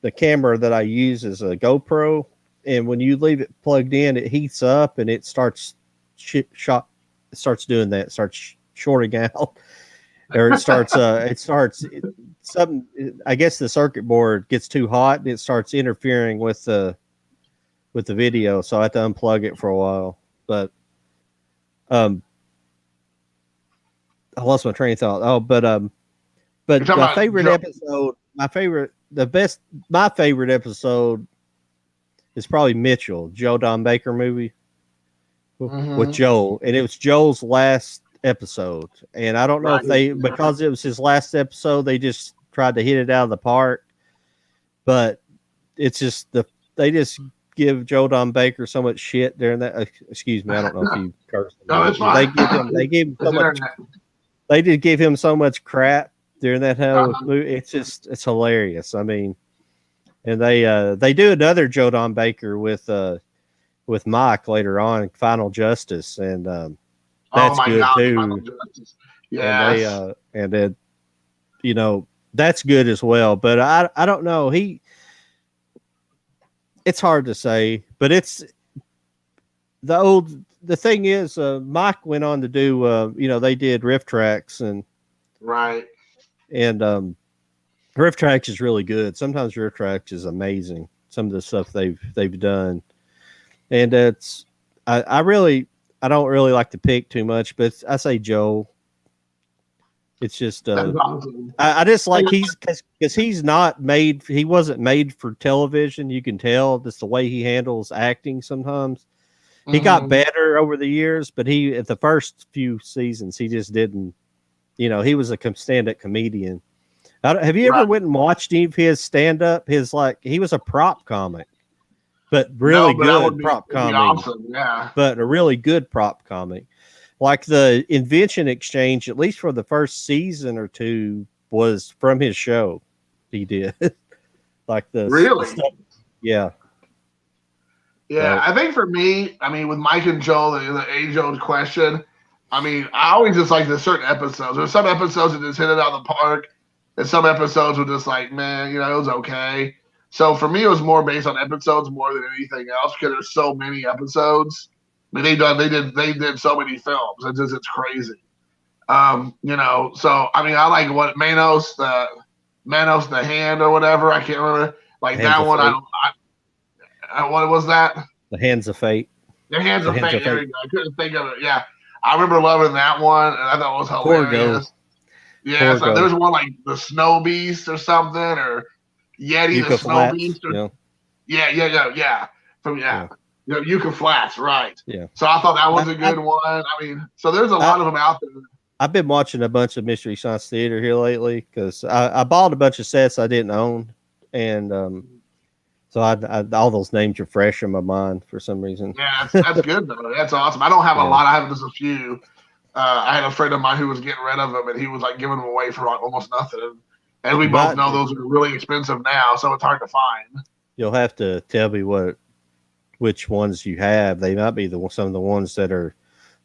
The camera that I use is a GoPro, and when you leave it plugged in, it heats up and it starts doing that. It starts shorting out, or it starts something. I guess the circuit board gets too hot and it starts interfering with the video, so I have to unplug it for a while. But I lost my train of thought. Oh, but my favorite episode, my favorite episode is probably Mitchell, Joe Don Baker movie with Joel, and it was Joel's last episode. And I don't know if because it was his last episode, they just tried to hit it out of the park. But it's just they just give Joe Don Baker so much shit during that. Excuse me, I don't know if you cursed. No, it's fine. They gave him so much. They did give him so much crap during that whole movie. It's hilarious. I mean, and they do another Joe Don Baker with Mike later on, Final Justice, and that's good too. Yeah, and then that's good as well. But I don't know. It's hard to say, but it's the thing is, Mike went on to do, they did Riff Tracks and Riff Tracks is really good. Sometimes Riff Tracks is amazing. Some of the stuff they've done, and I don't really like to pick too much, but I say Joe. It's just awesome. I just like because he wasn't made for television. You can tell just the way he handles acting sometimes. He got better over the years, but at the first few seasons, he just didn't, he was a stand-up comedian. Have you ever went and watched any of his stand-up? He was a prop comic, but really good prop comic. Awesome, yeah. But a really good prop comic. Like the Invention Exchange, at least for the first season or two, was from his show. He did. Like the stuff. Yeah. Yeah, I think for me, I mean, with Mike and Joel, the age-old question, I mean, I always just like the certain episodes. There's some episodes that just hit it out of the park, and some episodes were just like, man, it was okay. So for me, it was more based on episodes more than anything else because there's so many episodes. I mean, they did so many films. It's crazy. So I mean, I like what Manos the Hand or whatever. I can't remember. Like that one. What was that? The Hands of Fate. The Hands of Fate. There you go. I couldn't think of it. Yeah, I remember loving that one, and I thought it was hilarious. Yeah, so there's one like the Snow Beast or something, or Yeti the Snow Beast. Yeah. From Yucca Flats, right? Yeah. So I thought that was a good one. I mean, so there's a lot of them out there. I've been watching a bunch of Mystery Science Theater here lately because I bought a bunch of sets I didn't own, and so I all those names are fresh in my mind for some reason. Yeah, that's good though. That's awesome. I don't have a lot. I have just a few. I had a friend of mine who was getting rid of them, and he was like giving them away for like almost nothing. And we both know those are really expensive now, so it's hard to find. You'll have to tell me which ones you have. They might be some of the ones that are.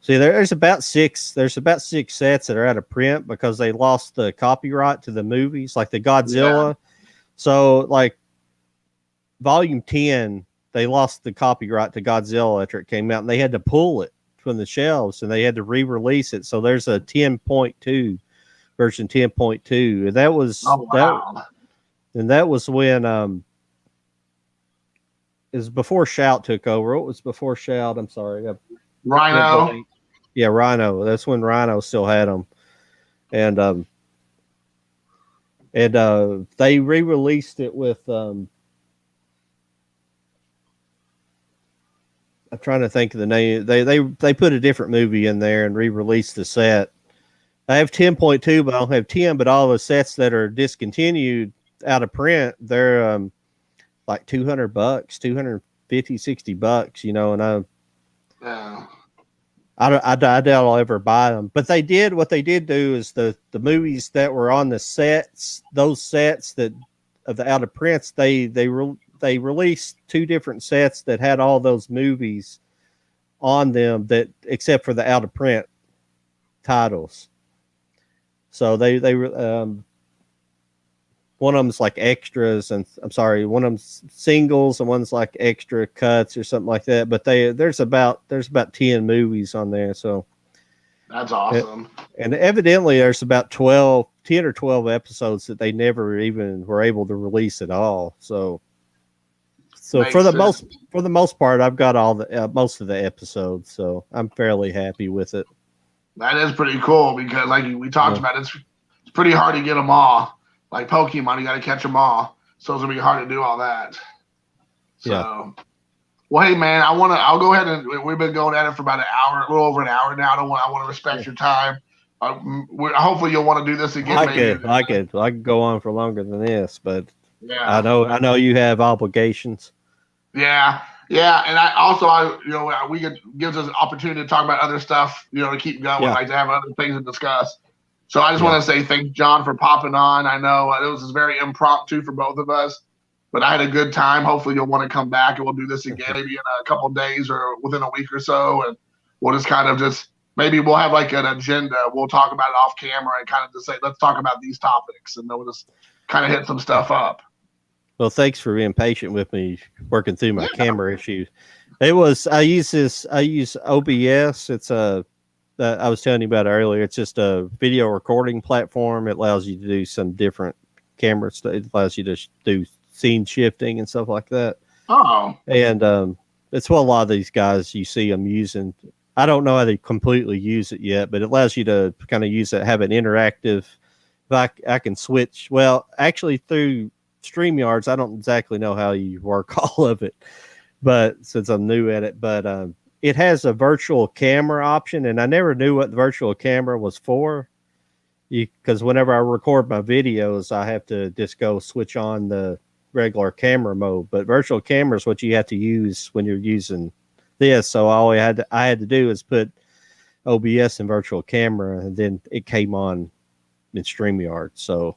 See, there's about six. There's about 6 sets that are out of print because they lost the copyright to the movies, like the Godzilla. Yeah. So, like Volume 10, they lost the copyright to Godzilla after it came out, and they had to pull it from the shelves, and they had to re-release it. So there's a 10.2 version, 10.2, and that was that was when it was before Shout took over. What was before Shout? I'm sorry. Rhino. Yeah, Rhino. That's when Rhino still had them, and they re-released it with I'm trying to think of the name. They put a different movie in there and re-released the set. I have 10.2, but I don't have 10. But all the sets that are discontinued out of print, they're like $200, 250, $60, you know. And Yeah. I doubt I'll ever buy them. But they did what they did do is the movies that were on the sets, those sets that of the out of prints, they released two different sets that had all those movies on them that except for the out of print titles. So they one of them's like extras, and I'm sorry, one of them's singles, and one's like extra cuts or something like that. But there's about 10 movies on there, so That's awesome. And evidently, there's about 10 or 12 episodes that they never even were able to release at all. So Makes for the sense. most part, I've got all the most of the episodes, so I'm fairly happy with it. That is pretty cool because, like we talked about, it's pretty hard to get them all. Like Pokemon, you got to catch them all, so it's gonna be hard to do all that. So, Yeah. well, hey man, I'll go ahead and we've been going at it for about an hour, a little over an hour now. I want to respect your time. Hopefully, you'll want to do this again. I could go on for longer than this, but Yeah. I know you have obligations. Yeah, yeah, and we gives us an opportunity to talk about other stuff, to keep going, Yeah. like to have other things to discuss. So I just Yeah. want to say thanks, John, for popping on. I know it was very impromptu for both of us, but I had a good time. Hopefully, you'll want to come back and we'll do this again, maybe in a couple of days or within a week or so, and we'll just kind of maybe we'll have like an agenda. We'll talk about it off camera and kind of just say, let's talk about these topics, and then we'll just kind of hit some stuff up. Well, thanks for being patient with me working through my camera issues. I use OBS. It's I was telling you about it earlier. It's just a video recording platform. It allows you to do some different camera stuff. It allows you to do scene shifting and stuff like that. Oh. And it's what a lot of these guys you see them using. I don't know how they completely use it yet, but it allows you to kind of use it, have an interactive. I can switch. Well, actually, through StreamYards, I don't exactly know how you work all of it, but since I'm new at it, but it has a virtual camera option, and I never knew what the virtual camera was for. Because whenever I record my videos, I have to just go switch on the regular camera mode. But virtual camera is what you have to use when you're using this. So all I had to do is put OBS in virtual camera, and then it came on in StreamYard. So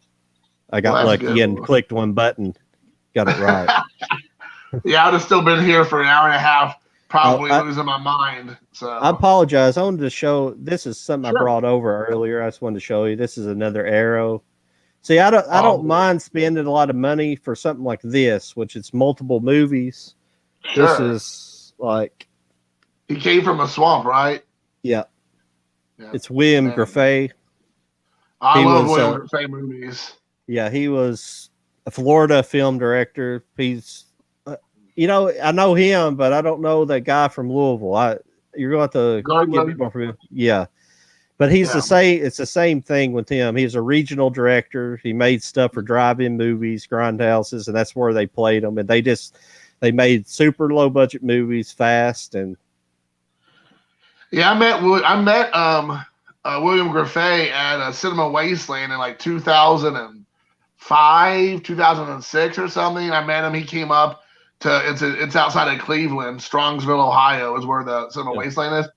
I got lucky and clicked one button, got it right. Yeah, I'd have still been here for an hour and a half, probably losing my mind. So I apologize. I wanted to show. This is something I brought over earlier. I just wanted to show you. This is another arrow. See, I don't mind spending a lot of money for something like this, which is multiple movies. Sure. This is like he came from a swamp, right? Yeah. It's William Grafé. I love William Grafé movies. Yeah, he was a Florida film director. He's, I know him, but I don't know that guy from Louisville. You're going to get me more from him. Yeah, but he's the same. It's the same thing with him. He's a regional director. He made stuff for drive-in movies, grindhouses, and that's where they played them. And they made super low budget movies fast. And yeah, I met William Grafé at a Cinema Wasteland in like 2005, 2006 or something. I met him. He came up it's outside of Cleveland, Strongsville, Ohio is where the Cinema Wasteland is.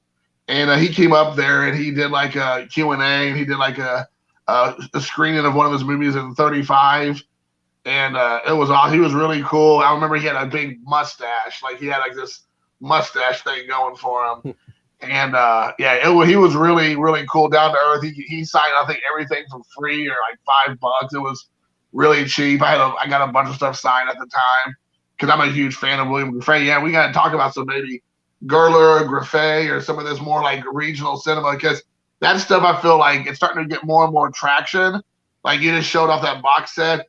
And he came up there and he did like a Q&A, and he did like a screening of one of his movies in 35. And he was really cool. I remember he had a big mustache. Like he had like this mustache thing going for him. And he was really, really cool, down to earth. He signed, I think, everything for free or like $5. It was really cheap. I got a bunch of stuff signed at the time because I'm a huge fan of William Grafé. Yeah, we got to talk about some maybe Gerler, Grafé, or some of this more like regional cinema, because that stuff I feel like it's starting to get more and more traction. Like you just showed off that box set.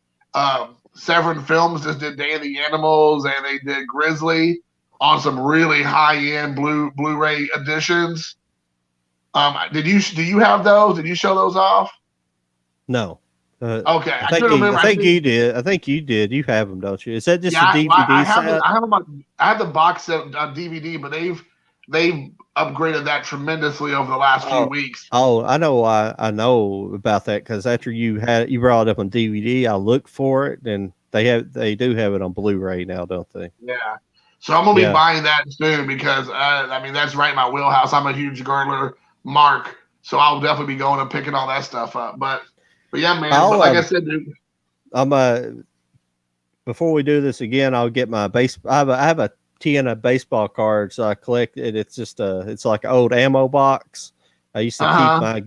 Severin Films just did Day of the Animals, and they did Grizzly on some really high-end Blu-ray editions. Do you have those? Did you show those off? No. Okay, I I think couldn't you, remember. I think you did. I think you did. You have them, don't you? Is that just Yeah, a I DVD have set? I have them I have the box set on DVD, but they've upgraded that tremendously over the last few Oh, weeks. oh, I know why I know about that because after you brought it up on DVD, I looked for it, and they do have it on Blu-ray now, don't they? Yeah. So I'm gonna be Yeah. buying that soon because I mean that's right in my wheelhouse. I'm a huge Girdler Mark, so I'll definitely be going and picking all that stuff up. But yeah, man. But I'll like I said, dude. I'm before we do this again, I'll get my base. I have a 10 of baseball cards I collected. It's just it's like an old ammo box. I used to keep Uh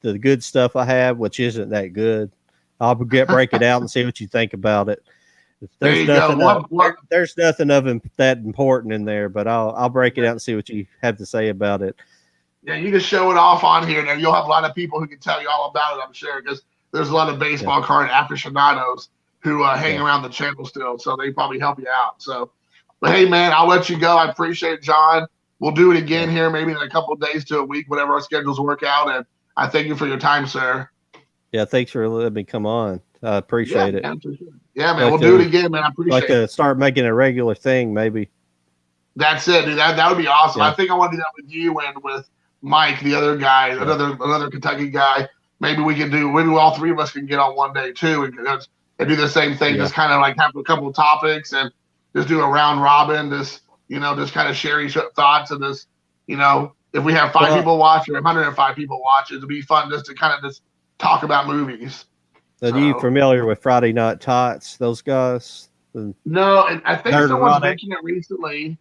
the good stuff I have, which isn't that good. I'll break it out and see what you think about it. There There's you go. nothing there's nothing that important in there, but I'll break it out and see what you have to say about it. Yeah, you can show it off on here. Now you'll have a lot of people who can tell you all about it. I'm sure because there's a lot of Yeah, baseball card aficionados who hang yeah, around the channel still, so they probably help you out. So, but hey, man, I'll let you go. I appreciate it, John. We'll do it yeah, again here, maybe in a couple of days to a week, whatever our schedules work out. And I thank you for your time, sir. yeah. Thanks for letting me come on. I Yeah, appreciate it. man, for sure. Yeah, man, Like we'll do it to again, man. I like appreciate it. to start making a regular thing, maybe. That's it, dude. That would be awesome. I Yeah, think I want to do that with you and with Mike, the other guy, yeah, another Kentucky guy. Maybe we can do. Maybe all three of us can get on one day too, and do the same thing. yeah. Just kind of like have a couple of topics and just do a round robin. Just kind of share each thoughts and this. If we have five Well, people watch or 105 people watch, it'd be fun just to kind of just talk about movies. are you So familiar with Friday Night Tots? Those guys, the no, and I think Nerd someone's Erotic. mentioned it recently.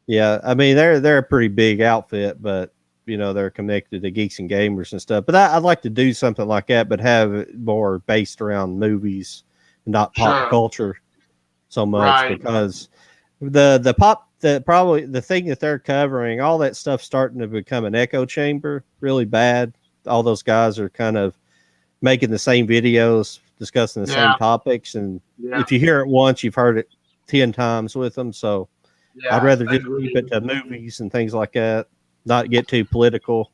Yeah, I mean they're a pretty big outfit, but they're connected to geeks and gamers and stuff. But I'd like to do something like that, but have it more based around movies, not pop Sure, culture so much right. because the thing that they're covering, all that stuff starting to become an echo chamber, really bad. All those guys are kind of making the same videos, discussing the same Yeah, topics, and yeah, if you hear it once, you've heard it 10 times with them. So I'd yeah. rather just keep Agreed. it to movies and things like that, not get too political.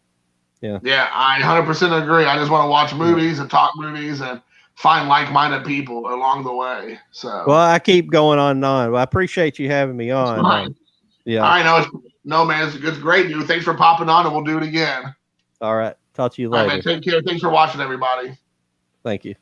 Yeah. Yeah, I 100% agree. I just want to watch Yeah. movies and talk movies and find like-minded people along the way. Well, So I keep going on and on. Well, I appreciate you having me it's on. fine. All Yeah. right, no, man, it's great, dude. Thanks for popping on, and we'll do it again. All right. Talk to you All right, man. later. Take care. Thanks for watching, everybody. Thank you.